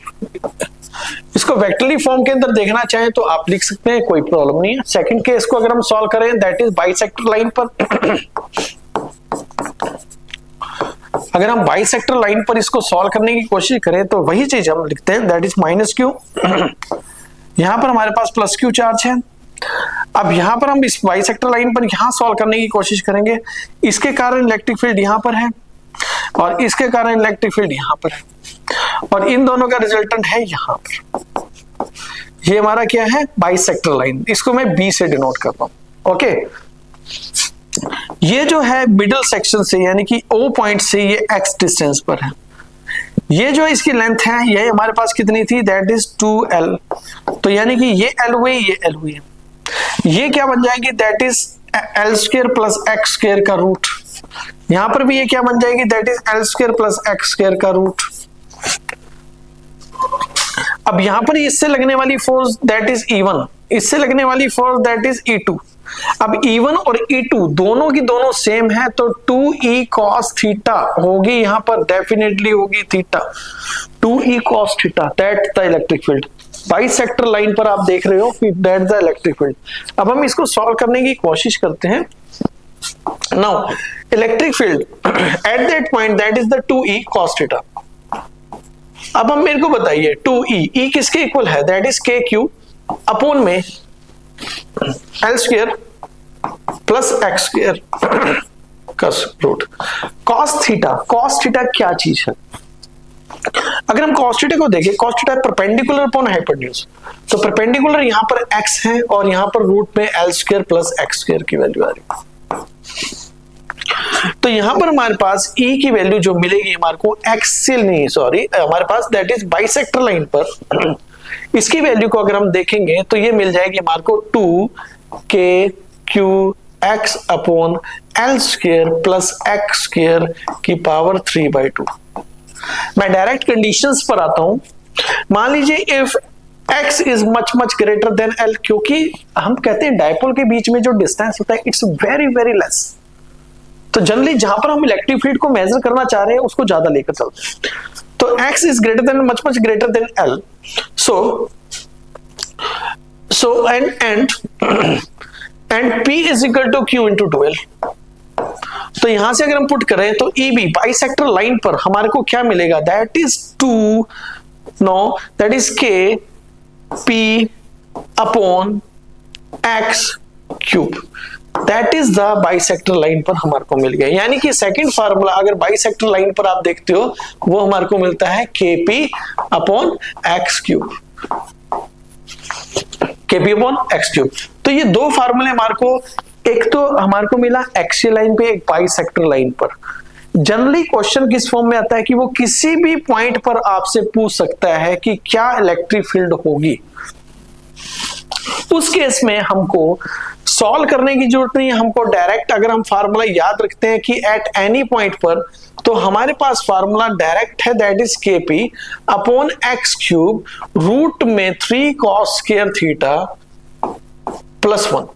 इसको वेक्टरली फॉर्म के अंदर देखना चाहें तो आप लिख सकते हैं, कोई प्रॉब्लम नहीं है। सेकंड केस को अगर हम सॉल्व करें दैट इज बाइसेक्टर लाइन पर, अगर हम बाइसेक्टर लाइन पर इसको सॉल्व करने की कोशिश करें तो वही चीज हम लिखते हैं दैट इज माइनस Q। यहां पर हमारे पास प्लस Q चार्ज है। अब यहां पर हम इस बाइसेक्टर लाइन पर यहां सॉल्व करने की कोशिश करेंगे, इसके कारण इलेक्ट्रिक फील्ड यहां पर है और इसके कारण इलेक्ट्रिक फील्ड यहां पर है और इन दोनों का रिजल्टेंट है यहां पर। ये हमारा क्या है, बाइसेक्टर लाइन, इसको मैं B से डिनोट करता हूं। ओके, ये जो है मिडिल सेक्शन से यानी कि O पॉइंट से ये x डिस्टेंस पर है, ये जो इसकी लेंथ है ये हमारे पास कितनी थी, दैट इज 2l। तो यानी कि ये l हुई, ये l हुई, ये क्या बन जाएगी, that is l square plus x square का रूट। यहां पर भी ये क्या बन जाएगी, that is l square plus x square का रूट। अब यहां पर इससे लगने वाली फोर्स दैट इज E1, इससे लगने वाली फोर्स दैट इज E2। अब E1 और E2 दोनों की दोनों सेम है, तो 2E cos थीटा होगी, यहां पर डेफिनेटली होगी theta, 2E cos theta, that the electric field. Bisector line पर आप देख रहे हो कि दैट द इलेक्ट्रिक फील्ड। अब हम इसको सॉल्व करने की कोशिश करते हैं। Now electric field at that point that is the 2E cos theta. अब हम मेरे को बताइए 2E किसके इक्वल है, दैट इज KQ अपॉन में L square plus x square का रूट। cos थीटा क्या चीज है, अगर हम cos थीटा को देखें, cos theta perpendicular upon hypotenuse, तो परपेंडिकुलर यहां पर x है और यहां पर रूट में L square plus x square की वैल्यू आ रही। तो यहां पर हमारे पास E की वैल्यू जो मिलेगी हमारे को एक्सियल नहीं, सॉरी हमारे पास दैट इज बाइसेक्टर लाइन पर, इसकी वैल्यू को अगर हम देखेंगे तो ये मिल जाएगी हमारे को 2kqx upon L square plus x square की पावर 3/2। मैं डायरेक्ट कंडीशंस पर आता हूं। मान लीजिए if x is much much greater than L, क्योंकि हम कहते हैं डायपोल के बीच में जो डिस्टेंस होता है इट्स वेरी वेरी लेस, तो जनरली जहां पर हम इलेक्ट्रिक फील्ड को मेजर करना चाह रहे हैं उसको ज्यादा लेकर चलते हैं। तो x is greater than much greater than L, so and P is equal to Q into 2L। तो यहां से अगर हम पुट करें तो EB बाइसेक्टर लाइन पर हमारे को क्या मिलेगा, that is 2 K P upon x cube, that is the bisector line पर हमारे को मिल गया। यानी कि सेकंड फार्मूला अगर बाइसेक्टर लाइन पर आप देखते हो वो हमारे को मिलता है KP upon x cube, KP upon x cube. तो ये दो फार्मूले हमारे को, एक तो हमारे को मिला एक्सियल लाइन पे, एक बाइसेक्टर लाइन पर। जनरली क्वेश्चन किस फॉर्म में आता है कि वो किसी भी पॉइंट पर आपसे पूछ सकता है कि क्या इलेक्ट्रिक फील्ड होगी। उस केस में हमको सॉल्व करने की जरूरत नहीं है, हमको डायरेक्ट अगर हम फार्मूला याद रखते हैं कि एट एनी पॉइंट पर, तो हमारे पास फार्मूला डायरेक्ट है, that is KP upon x cube root में 3 cos स्क्वायर थीटा प्लस 1।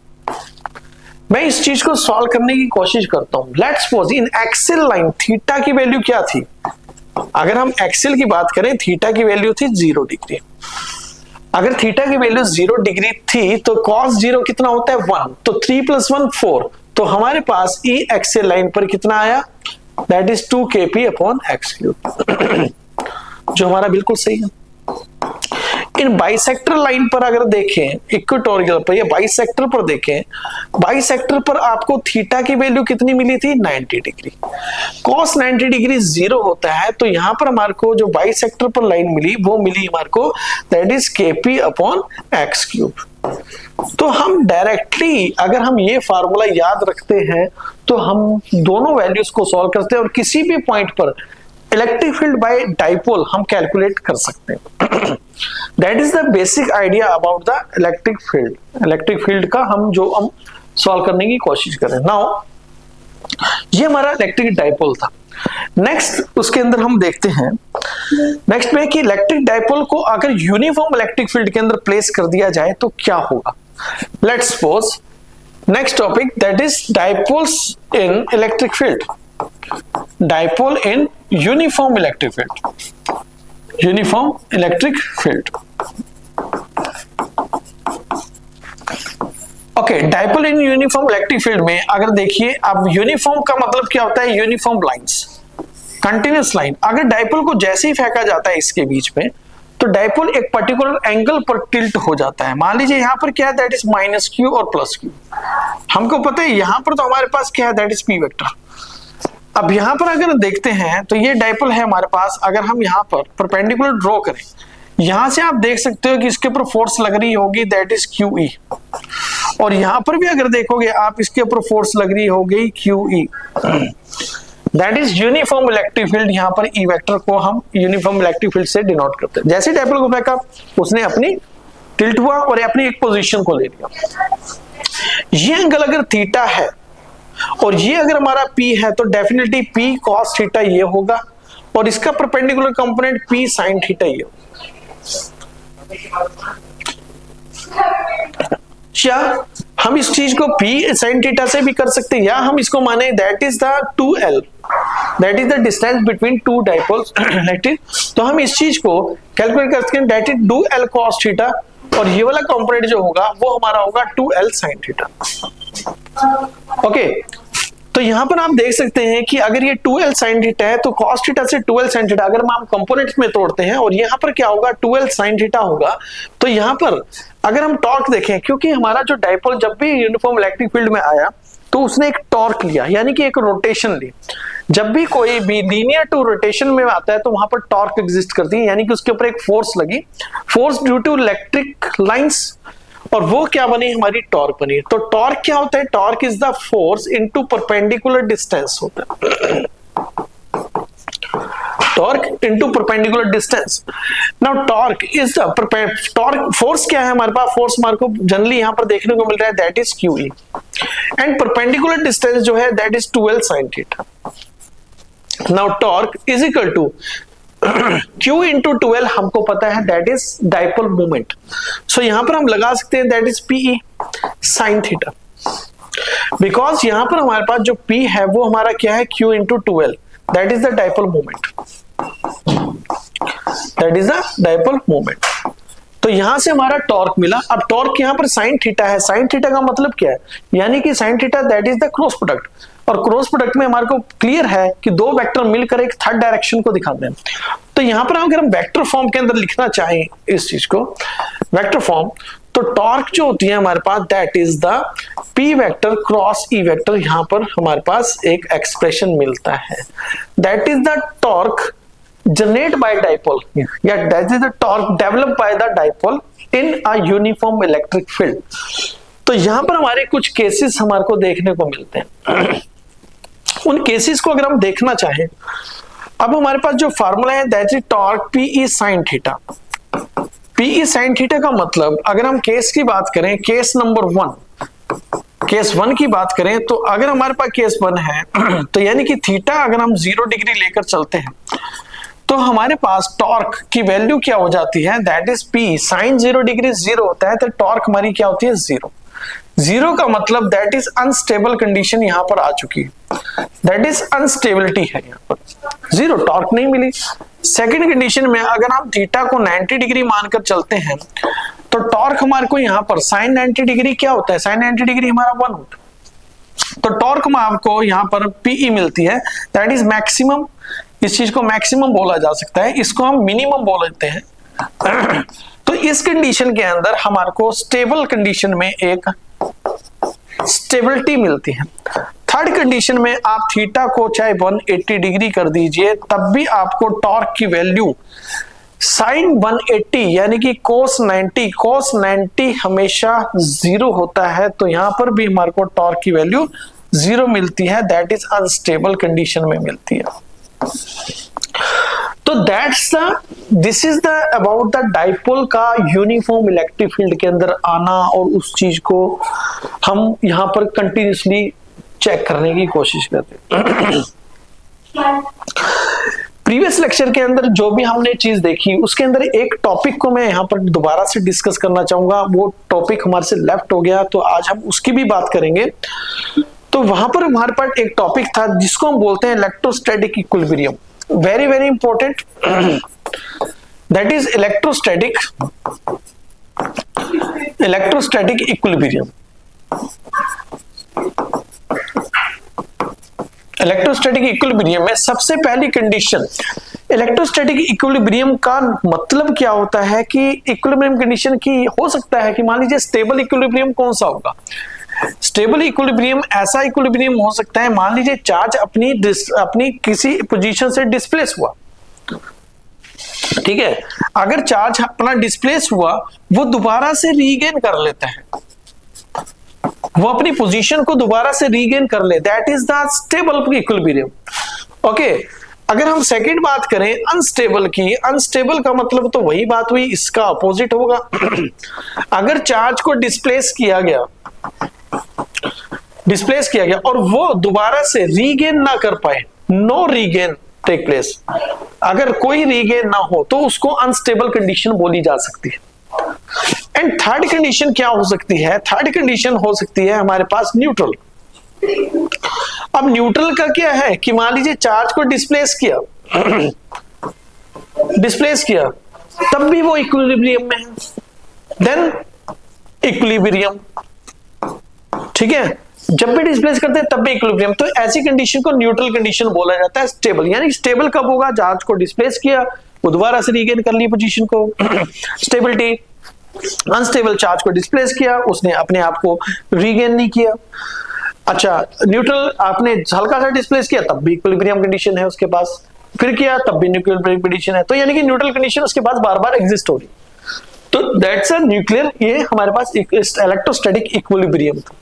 मैं इस चीज को सॉल्व करने की कोशिश करता हूं। Let's suppose in axial line theta की वैल्यू क्या थी, अगर हम एक्सियल की बात करें थीटा की वैल्यू थी 0 डिग्री। अगर थीटा की वैल्यू 0 डिग्री थी तो cos 0 कितना होता है 1, तो 3 + 1 4, तो हमारे पास E एक्सियल लाइन पर कितना आया, that is 2kp upon x cube, जो हमारा बिल्कुल सही है। इन बाइसेक्टर लाइन पर अगर देखें इक्वेटोरियल पर या बाइसेक्टर पर देखें, बाइसेक्टर पर आपको थीटा की वैल्यू कितनी मिली थी 90 डिग्री। cos 90 डिग्री 0 होता है, तो यहां पर हमारे को जो बाइसेक्टर पर लाइन मिली वो मिली हमारे को that is KP upon x cube. तो हम डायरेक्टली अगर हम ये फार्मूला याद रखते हैं तो हम दोनों वैल्यूज को सॉल्व करते हैं और किसी भी पॉइंट पर इलेक्ट्रिक फील्ड बाय डाइपोल हम कैलकुलेट कर सकते हैं। That is the basic idea about the electric field. Electric field का हम सॉल्व करने की कोशिश करें। नाउ ये हमारा इलेक्ट्रिक डाइपोल था। नेक्स्ट उसके अंदर हम देखते हैं नेक्स्ट में कि इलेक्ट्रिक डाइपोल को अगर यूनिफॉर्म इलेक्ट्रिक फील्ड के अंदर प्लेस कर दिया जाए तो क्या होगा। Let's suppose next topic that is dipoles in electric field. Dipole in uniform electric field. Uniform electric field. Okay, dipole in uniform electric field में अगर देखिए, अब यूनिफॉर्म का मतलब क्या होता है, यूनिफॉर्म लाइंस, कंटिन्यूअस लाइन। अगर डाइपोल को जैसे ही फेंका जाता है इसके बीच में, तो डाइपोल एक पर्टिकुलर एंगल पर टिल्ट हो जाता है। मान लीजिए यहां पर क्या है, दैट इज -q और +q। हमको पता है यहां पर तो हमारे पास क्या है, दैट इज p वेक्टर। अब यहां पर अगर देखते हैं तो ये डाइपोल है हमारे पास। अगर हम यहां पर परपेंडिकुलर ड्रॉ करें, यहां से आप देख सकते हो कि इसके ऊपर फोर्स लग रही होगी, दैट इज QE। और यहां पर भी अगर देखोगे आप, इसके ऊपर फोर्स लग रही होगी QE, that is uniform electric field. यहां पर E वेक्टर को हम यूनिफॉर्म इलेक्ट्रिक फील्ड से डिनोट करते हैं। जैसे डायपोल को फेंका, उसने अपनी टिल्ट हुआ और अपनी एक पोजीशन को ले लिया। ये एंगल अगर थीटा है और ये अगर हमारा P है, तो डेफिनेटली P cos थीटा ये होगा, और इसका perpendicular component P sin theta ये होगा। या हम इस चीज को P sin थीटा से भी कर सकते हैं, या हम इसको माने that is the 2L, that is the distance between two dipoles electric. तो हम इस चीज को कैलकुलेट कर सकते हैं, that is 2L cos theta, और ये वाला कंपोनेंट जो होगा वो हमारा होगा 2L sin थीटा। ओके, तो यहां पर आप देख सकते हैं कि अगर ये 2L sin थीटा है, तो cos थीटा से 2L sin थीटा अगर हम कंपोनेंट्स में तोड़ते हैं, और यहां पर क्या होगा 2L sin थीटा होगा। तो यहां पर अगर हम टॉर्क देखें, क्योंकि हमारा जो डाइपोल जब भी यूनिफॉर्म इलेक्ट्रिक फील्ड में आया तो उसने एक टॉर्क लिया, यानी कि एक रोटेशन ली। जब भी कोई भी लीनियर टू रोटेशन में आता है तो वहां पर टॉर्क एग्जिस्ट करती है, यानी कि उसके ऊपर एक फोर्स लगी, force due to electric lines, और वो क्या बनी, हमारी टॉर्क बनी। तो टॉर्क क्या होता है, torque is the force into perpendicular distance होता है, torque into perpendicular distance. Now torque is the torque, force क्या है हमारे पास, फोर्स हमारे को जनरली यहां पर देखने को मिल रहा है, that is QE, and perpendicular distance जो है that is 2L sin theta. Now torque is equal to Q into 2L, हमको पता है that is dipole moment. So यहां पर हम लगा सकते हैं that is PE sin theta, because यहां पर हमारे पास जो P है वो हमारा क्या है, Q into 2L, that is the dipole moment, that is the dipole moment. तो यहां से हमारा टॉर्क मिला। अब टॉर्क यहां पर sin थीटा है, sin थीटा का मतलब क्या है, यानी कि sin theta that is the cross product, और क्रॉस प्रोडक्ट में हमारे को क्लियर है कि दो वेक्टर मिलकर एक थर्ड डायरेक्शन को दिखाते हैं। तो यहां पर अगर हम वेक्टर फॉर्म के अंदर लिखना चाहें इस चीज को, वेक्टर फॉर्म, तो टॉर्क जो होती है हमारे पास that is the P vector cross E vector. यहां पर हमारे पास एक एक्सप्रेशन मिलता है, that is the torque generate by dipole, या that is the torque develop by the dipole in a uniform electric field. तो यहां पर हमारे कुछ केसेस हमारे को देखने को मिलते हैं। उन केसेस को अगर हम देखना चाहें, अब हमारे पास जो फार्मूला है that is torque PE sin theta. PE sin theta का मतलब, अगर हम केस की बात करें, केस नंबर 1, केस 1 की बात करें, तो अगर हमारे पास केस 1 है तो यानी कि थीटा अगर हम 0 डिग्री लेकर चलते हैं, तो हमारे पास टॉर्क की वैल्यू क्या हो जाती है, that is P sin 0 degree 0 होता है, तो टॉर्क हमारी क्या होती है 0। 0 का मतलब दैट इज अनस्टेबल कंडीशन यहां पर आ चुकी है, दैट इज अनस्टेबिलिटी है, यहां पर 0 टॉर्क नहीं मिली। सेकंड कंडीशन में अगर हम थीटा को 90 डिग्री मानकर चलते हैं, तो टॉर्क हमारे को यहां पर sin 90 डिग्री क्या होता है, sin 90 डिग्री हमारा 1 होता है, तो टॉर्क में आपको यहां पर PE मिलती है, दैट इज मैक्सिमम। इस चीज को मैक्सिमम बोला जा सकता है, इसको हम मिनिमम बोल देते हैं। तो इस कंडीशन के अंदर हमारे को स्टेबल कंडीशन में एक स्टेबिलिटी मिलती है। थर्ड कंडीशन में आप थीटा को चाहे 180 डिग्री कर दीजिए, तब भी आपको टॉर्क की वैल्यू sin 180 यानी कि cos 90 हमेशा 0 होता है, तो यहां पर भी हमारे को टॉर्क की वैल्यू 0 मिलती है, दैट इज अनस्टेबल कंडीशन में मिलती है। तो this is the about the dipole का यूनिफॉर्म इलेक्ट्रिक फील्ड के अंदर आना, और उस चीज को हम यहां पर कंटिन्यूसली चेक करने की कोशिश करते हैं। प्रीवियस लेक्चर के अंदर जो भी हमने चीज देखी, उसके अंदर एक टॉपिक को मैं यहां पर दोबारा से डिस्कस करना चाहूंगा। वो टॉपिक हमारे से लेफ्ट हो गया, तो आज हम उसकी भी बात करेंगे। तो वहां पर हमारे पास एक टॉपिक था जिसको हम बोलते हैं electrostatic equilibrium, very very important, that is electrostatic equilibrium. Electrostatic equilibrium में सबसे पहली कंडीशन, इलेक्ट्रोस्टैटिक इक्विलिब्रियम का मतलब क्या होता है कि इक्विलिब्रियम कंडीशन की हो सकता है कि मान लीजिए स्टेबल इक्विलिब्रियम कौन सा होगा, स्टेबल इक्विलिब्रियम ऐसा इक्विलिब्रियम हो सकता है, मान लीजिए चार्ज अपनी किसी पोजीशन से डिस्प्लेस हुआ, ठीक है, अगर चार्ज अपना डिस्प्लेस हुआ वो दोबारा से रीगेन कर लेता है, वो अपनी पोजीशन को दोबारा से रीगेन कर ले, that is the stable equilibrium. Okay, अगर हम सेकंड बात करें अनस्टेबल की, अनस्टेबल का मतलब तो वही बात हुई, इसका अपोजिट होगा। अगर चार्ज को डिस्प्लेस किया गया और वो दोबारा से रीगेन ना कर पाए, नो रीगेन टेक प्लेस, अगर कोई रीगेन ना हो तो उसको अनस्टेबल कंडीशन बोली जा सकती है। एंड थर्ड कंडीशन क्या हो सकती है? थर्ड कंडीशन हो सकती है हमारे पास न्यूट्रल। अब न्यूट्रल का क्या है कि मान लीजिए चार्ज को डिस्प्लेस किया तब भी वो इक्विलिब्रियम में है, देन इक्विलिब्रियम। ठीक है, जब भी डिस्प्लेस करते हैं तब भी इक्विलिब्रियम, तो ऐसी कंडीशन को न्यूट्रल कंडीशन बोला जाता है। स्टेबल यानी स्टेबल कब होगा? चार्ज को डिस्प्लेस किया, वो दोबारा से रीगेन कर ली पोजीशन को, स्टेबिलिटी। अनस्टेबल, चार्ज को डिस्प्लेस किया, उसने अपने आप को रीगेन नहीं किया। अच्छा, न्यूट्रल, आपने हल्का सा डिस्प्लेस किया तब भी इक्विलिब्रियम कंडीशन है उसके पास, फिर किया तब भी इक्विलिब्रियम कंडीशन है, तो यानी कि न्यूट्रल कंडीशन उसके पास बार बार एग्जिस्ट हो रही। तो दैट्स अ न्यूक्लियर, ये हमारे पास इलेक्ट्रोस्टैटिक इक्विलिब्रियम था।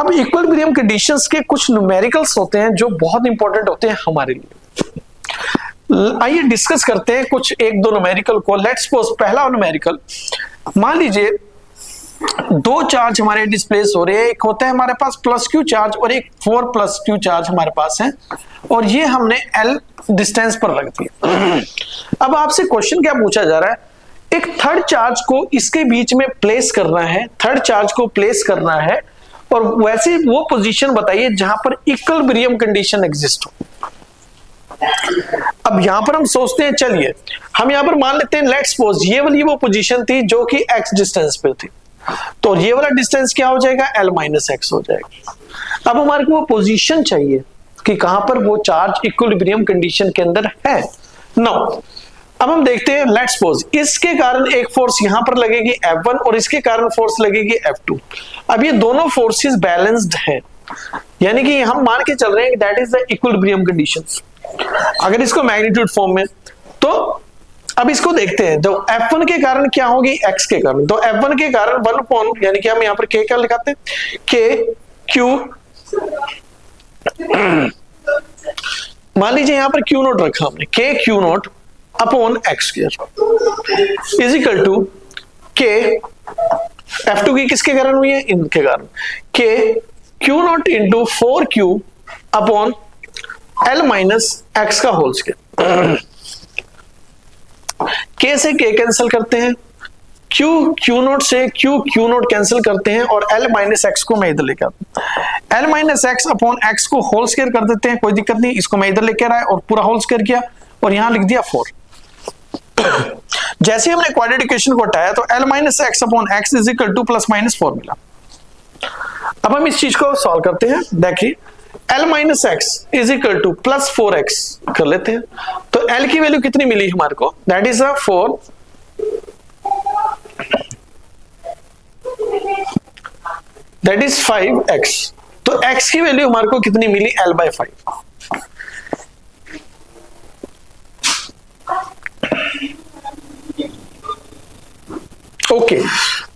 अब इक्विलिब्रियम कंडीशंस के कुछ न्यूमेरिकल्स होते हैं जो बहुत इंपॉर्टेंट होते हैं हमारे लिए। आइए डिस्कस करते हैं कुछ एक दो न्यूमेरिकल को। लेट्स सपोज पहला न्यूमेरिकल, मान लीजिए दो चार्ज हमारे डिस्प्लेस हो रहे हैं, एक होता है हमारे पास प्लस क्यू चार्ज और एक 4 + q चार्ज हमारे पास है, और ये हमने L डिस्टेंस पर रख दिया। अब आपसे क्वेश्चन क्या पूछा जा रहा है? एक थर्ड चार्ज को इसके बीच में प्लेस करना है, थर्ड चार्ज को प्लेस करना है, और वैसे वो पोजीशन बताइए जहां पर इक्विलिब्रियम कंडीशन एग्जिस्ट हो। अब यहां पर हम सोचते हैं, चलिए हम यहां पर मान लेते हैं, लेट्स सपोज ये वाली वो पोजीशन थी जो कि x डिस्टेंस पे थी, तो ये वाला डिस्टेंस क्या हो जाएगा? L - x हो जाएगा। अब हमारे को वो पोजीशन चाहिए कि कहां पर वो चार्ज इक्विलिब्रियम कंडीशन के अंदर है। नाउ अब हम देखते हैं, लेट्स सपोज इसके कारण एक फोर्स यहां पर लगेगी F1 और इसके कारण फोर्स लगेगी F2। अब ये दोनों फोर्सेस बैलेंस्ड हैं, यानी कि हम मान के चल रहे हैं that is the equilibrium conditions. अगर इसको मैग्नीट्यूड फॉर्म में, तो अब इसको देखते हैं, तो F1 के कारण क्या होगी? x के कारण, तो F1 के कारण 1 यानी कि हम यहां पर k क्या लिखाते हैं? k q, मान लीजिए यहां पर Q0 रखा हमने, k Q0 upon x² is equal to k, F2 की किसके कारण हुई है? इनके कारण, k Q0 into 4q upon L - x का होल स्क्वायर। k से k कैंसिल करते हैं, q Q0 से Q0 कैंसिल करते हैं, और L - x को मैं इधर लेकर आता हूं, L - x अपॉन x को होल स्क्वायर कर देते हैं, कोई दिक्कत नहीं, इसको मैं इधर लेकर आया और पूरा होल स्क्वायर किया और यहां लिख दिया 4। जैसे हमने क्वाड्रेटिक इक्वेशन को हटाया तो L - x upon x is equal to +-4 मिला। अब हम इस चीज को सॉल्व करते हैं, देखिए L - x is equal to +4x कर लेते हैं, तो L की वैल्यू कितनी मिली हमारे को? That is 4, that is 5x, तो x की वैल्यू हमारे को कितनी मिली? L/5।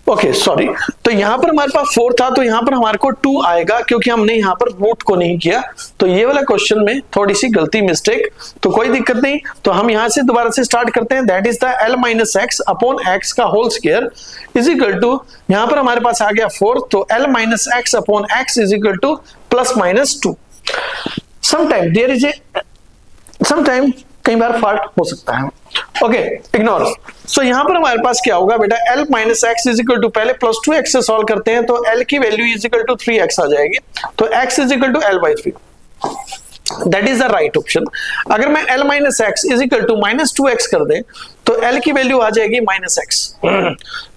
ओके सॉरी, तो यहां पर हमारे पास 4 था, तो यहां पर हमारे को 2 आएगा क्योंकि हमने यहां पर रूट को नहीं किया, तो ये वाला क्वेश्चन में थोड़ी सी गलती, मिस्टेक, तो कोई दिक्कत नहीं। तो हम यहां से दोबारा से स्टार्ट करते हैं, that is the L - x upon x का whole square is equal to, यहां पर हमारे पास आ गया 4, तो L - x upon x is equal to +-2। Sometime कई बार फॉल्ट हो सकता है, ओके इग्नोर। सो यहां पर हमारे पास क्या होगा बेटा? L - x is equal to, पहले +2x से सॉल्व करते हैं, तो L की value is equal to 3x आ जाएगी, तो x is equal to L/3, that is the right option. अगर मैं L - x is equal to -2x कर दें तो L की वैल्यू आ जाएगी -x,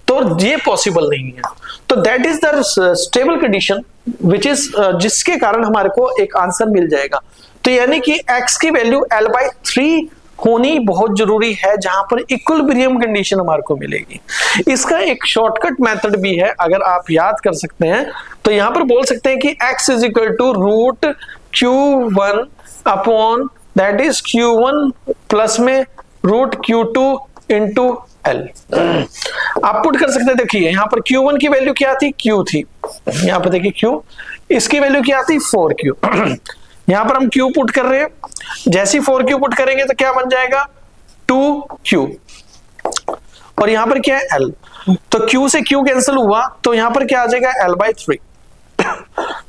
तो ये पॉसिबल नहीं है। तो that is the stable condition which is, जिसके कारण हमारे को एक आंसर मिल जाएगा। तो यानी कि x की वैल्यू L/3 होनी बहुत जरूरी है जहां पर इक्विलिब्रियम कंडीशन हमारे को मिलेगी। इसका एक शॉर्टकट मेथड भी है, अगर आप याद कर सकते हैं तो यहां पर बोल सकते हैं कि x is equal to √Q1 upon that is Q1 plus में रूट Q2 इंटू L। आप पुट कर सकते हैं। देखिए यहाँ पर Q1 की वैल्यू क्या थी, Q थी। यहाँ पर देखिए Q, इसकी वैल्यू क्या थी 4Q। यहाँ पर हम Q पुट कर रहे हैं। जैसे ही 4Q पुट करेंगे तो क्या बन जाएगा 2Q, और यहाँ पर क्या है L, तो Q से Q कैंसिल हुआ तो यहाँ पर क्या आ जाएगा L/3।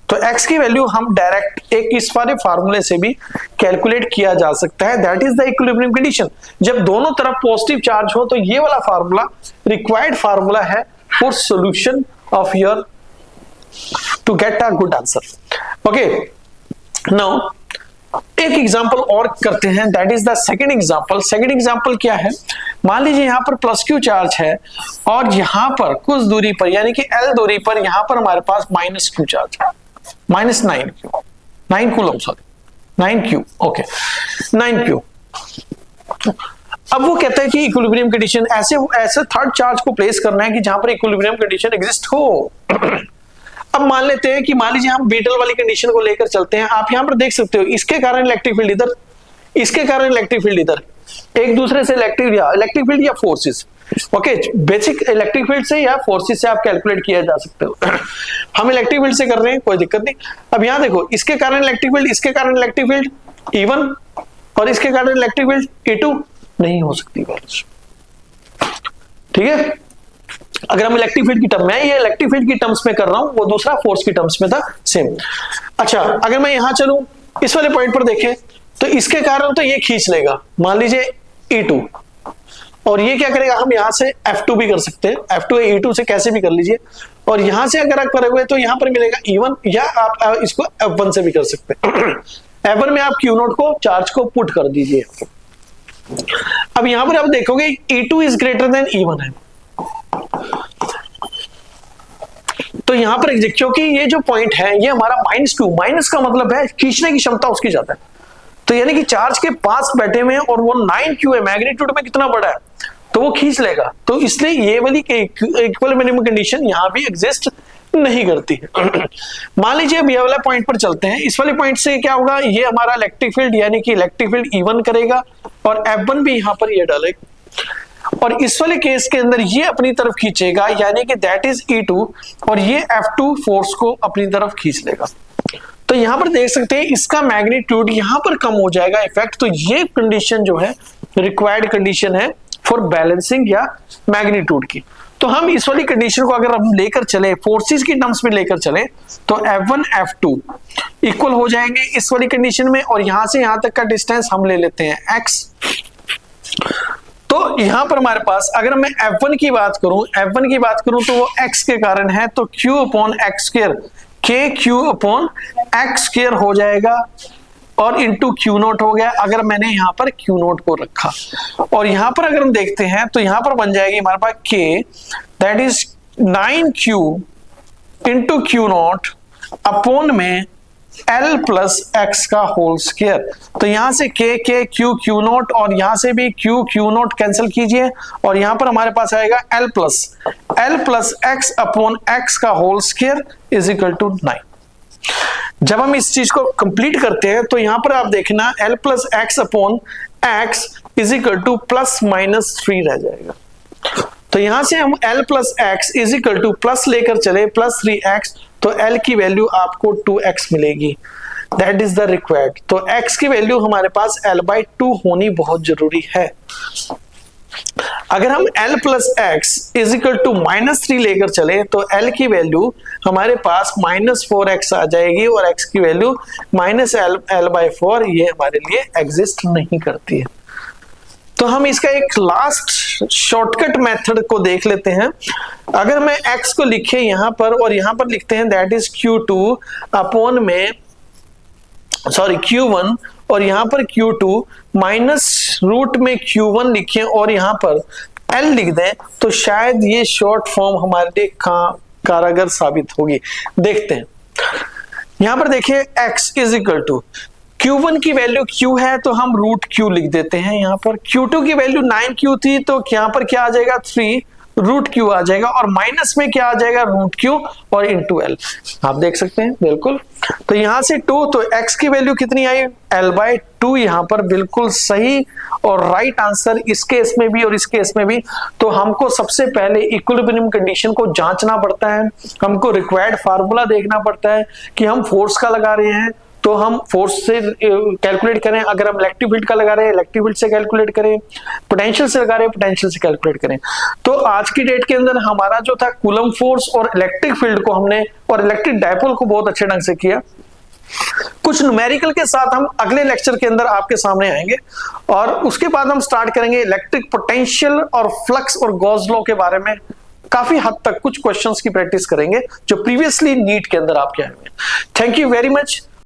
तो x की वैल्यू हम डायरेक्ट एक इस वाले फार्मूले से भी कैलकुलेट किया जा सकता है। That is the equilibrium condition. जब दोनों तरफ पॉजिटिव चार्ज हो तो ये वाला फार्मूला रिक्वायर्ड फार्मूला है for solution of your to get a good answer. Okay, now एक एग्जांपल और करते हैं। That is the second example. Second example क्या है, मान लीजिए यहाँ पर प्लस Q चार्ज है और यहाँ पर कुछ दूरी पर यानी कि L दूरी पर यहाँ पर हमारे पास माइनस Q चार्ज है, -9 coulomb, sorry 9Q। Okay, 9Q। अब वो कहता है कि इक्विलिब्रियम कंडीशन ऐसे थर्ड चार्ज को प्लेस करना है कि जहां पर इक्विलिब्रियम कंडीशन एग्जिस्ट हो। अब मान लेते हैं कि मान लीजिए हम बीटल वाली कंडीशन को लेकर चलते हैं। आप यहां पर देख सकते हो इसके कारण इलेक्ट्रिक फील्ड इधर, इसके कारण इलेक्ट्रिक फील्ड इधर, एक दूसरे से इलेक्ट्रिक फील्ड या forces. Okay, basic electric field से या फोर्सेस से आप कैलकुलेट किया जा सकते हो। हम इलेक्ट्रिक फील्ड से कर रहे हैं, कोई दिक्कत नहीं। अब यहां देखो, इसके कारण इलेक्ट्रिक फील्ड, इसके कारण इलेक्ट्रिक फील्ड E1 और इसके कारण इलेक्ट्रिक फील्ड E2 नहीं हो सकती बैलेंस। ठीक है, अगर हम इलेक्ट्रिक फील्ड की टर्म में, ये इलेक्ट्रिक फील्ड की टर्म्स में कर रहा हूं, वो दूसरा फोर्स की टर्म्स में था, सेम। अच्छा, अगर मैं यहां चलूं इस वाले पॉइंट पर देखें तो इसके कारण तो ये खींच लेगा, मान लीजिए E2, और ये क्या करेगा, हम यहां से F2 भी कर सकते हैं। F2 E2 से कैसे भी कर लीजिए, और यहां से अगर आप करोगे तो यहां पर मिलेगा E1, या आप इसको F1 से भी कर सकते हैं। F1 में आप Q0 को चार्ज को पुट कर दीजिए। अब यहां पर आप देखोगे E2 is greater than E1 है, तो यहां पर क्योंकि ये जो पॉइंट है ये हमारा -2, माइनस का मतलब है खींचने की क्षमता उसकी ज्यादा है, तो यानी कि चार्ज के पास बैठे हुए हैं और वो 9Q है, मैग्नीट्यूड में कितना बड़ा है, तो वो खींच लेगा। तो इसलिए ये वाली इक्वल मिनिमम कंडीशन यहां भी एग्जिस्ट नहीं करती है। मान लीजिए अब ये वाला पॉइंट पर चलते हैं। इस वाले पॉइंट से क्या होगा, ये हमारा इलेक्ट्रिक फील्ड यानी कि इलेक्ट्रिक फील्ड E1 करेगा और F1 भी यहां पर ये डालेगा, और इस वाले केस के अंदर ये अपनी तरफ खींचेगा यानी कि दैट इज E2, और ये F2 फोर्स को अपनी तरफ खींच लेगा। तो यहां पर देख सकते हैं इसका मैग्नीट्यूड यहां पर कम हो जाएगा इफेक्ट। तो ये कंडीशन जो है रिक्वायर्ड कंडीशन है फॉर बैलेंसिंग या मैग्नीट्यूड की। तो हम इस वाली कंडीशन को अगर हम लेकर चले, फोर्सेस की टर्म्स में लेकर चले, तो F1 F2 इक्वल हो जाएंगे इस वाली कंडीशन में, और यहां से यहां तक का डिस्टेंस हम ले लेते हैं x। तो यहां पर हमारे पास अगर मैं F1 की बात करूं तो वो x के कारण है, तो Q/x², KQ/x² हो जाएगा, और इंटू Q0 हो गया अगर मैंने यहां पर Q0 को रखा। और यहां पर अगर हम देखते हैं तो यहां पर बन जाएगी हमारे पास K, that is 9Q into Q0 upon में L+x का होल स्क्वायर। तो यहां से K Q0 और यहां से भी Q0 कैंसिल कीजिए, और यहां पर हमारे पास आएगा L+x अपॉन x का whole square is equal to 9। जब हम इस चीज को कंप्लीट करते हैं तो यहां पर आप देखना L+x upon x is equal to +-3 रह जाएगा। तो यहां से हम L+x is equal two plus लेकर चले +3x, तो L की वैल्यू आपको 2x मिलेगी। That is the required. तो x की वैल्यू हमारे पास L/2 होनी बहुत जरूरी है। अगर हम L+x इज इक्वल टू -3 लेकर चले तो L की वैल्यू हमारे पास -4x आ जाएगी, और x की वैल्यू -L/4, ये हमारे लिए एग्जिस्ट नहीं करती है। तो हम इसका एक लास्ट शॉर्टकट मेथड को देख लेते हैं। अगर मैं x को लिखे यहां पर और यहां पर लिखते हैं दैट इज Q2 अपॉन में Q1, और यहां पर Q2 माइनस रूट में Q1 लिखें और यहां पर L लिख दें, तो शायद ये शॉर्ट फॉर्म हमारे लिए कारगर साबित होगी। देखते हैं, यहां पर देखिए x is equal to Q1 की वैल्यू Q है तो हम रूट Q लिख देते हैं। यहां पर Q2 की वैल्यू 9Q थी, तो यहां पर क्या आ जाएगा 3 रूट क्यू आ जाएगा, और माइनस में क्या आ जाएगा, रूट क्यू और इंटू एल। आप देख सकते हैं बिल्कुल। तो यहां से 2, तो x की वैल्यू कितनी आई, L/2 यहां पर बिल्कुल सही और राइट आंसर इस केस में भी और इस केस में भी। तो हमको सबसे पहले इक्विलिब्रियम कंडीशन को जांचना पड़ता है, हमको रिक्वायर्ड फार्मूला देखना पड़ता है कि हम फोर्स का लगा रहे हैं तो हम फोर्स से कैलकुलेट करें, अगर हम इलेक्ट्रिक फील्ड का लगा रहे हैं इलेक्ट्रिक फील्ड से कैलकुलेट करें, पोटेंशियल से लगा रहे हैं पोटेंशियल से कैलकुलेट करें। तो आज की डेट के अंदर हमारा जो था कूलम फोर्स और इलेक्ट्रिक फील्ड को हमने और इलेक्ट्रिक डायपोल को बहुत अच्छे ढंग से किया। कुछ न्यूमेरिकल के साथ हम अगले लेक्चर के अंदर आपके सामने आएंगे, और उसके बाद हम स्टार्ट करेंगे इलेक्ट्रिक पोटेंशियल और फ्लक्स और गॉस लॉ के बारे में। काफी हद तक कुछ क्वेश्चंस की प्रैक्टिस करेंगे जो प्रीवियसली नीट के अंदर आपके आए हुए। Thank you very much.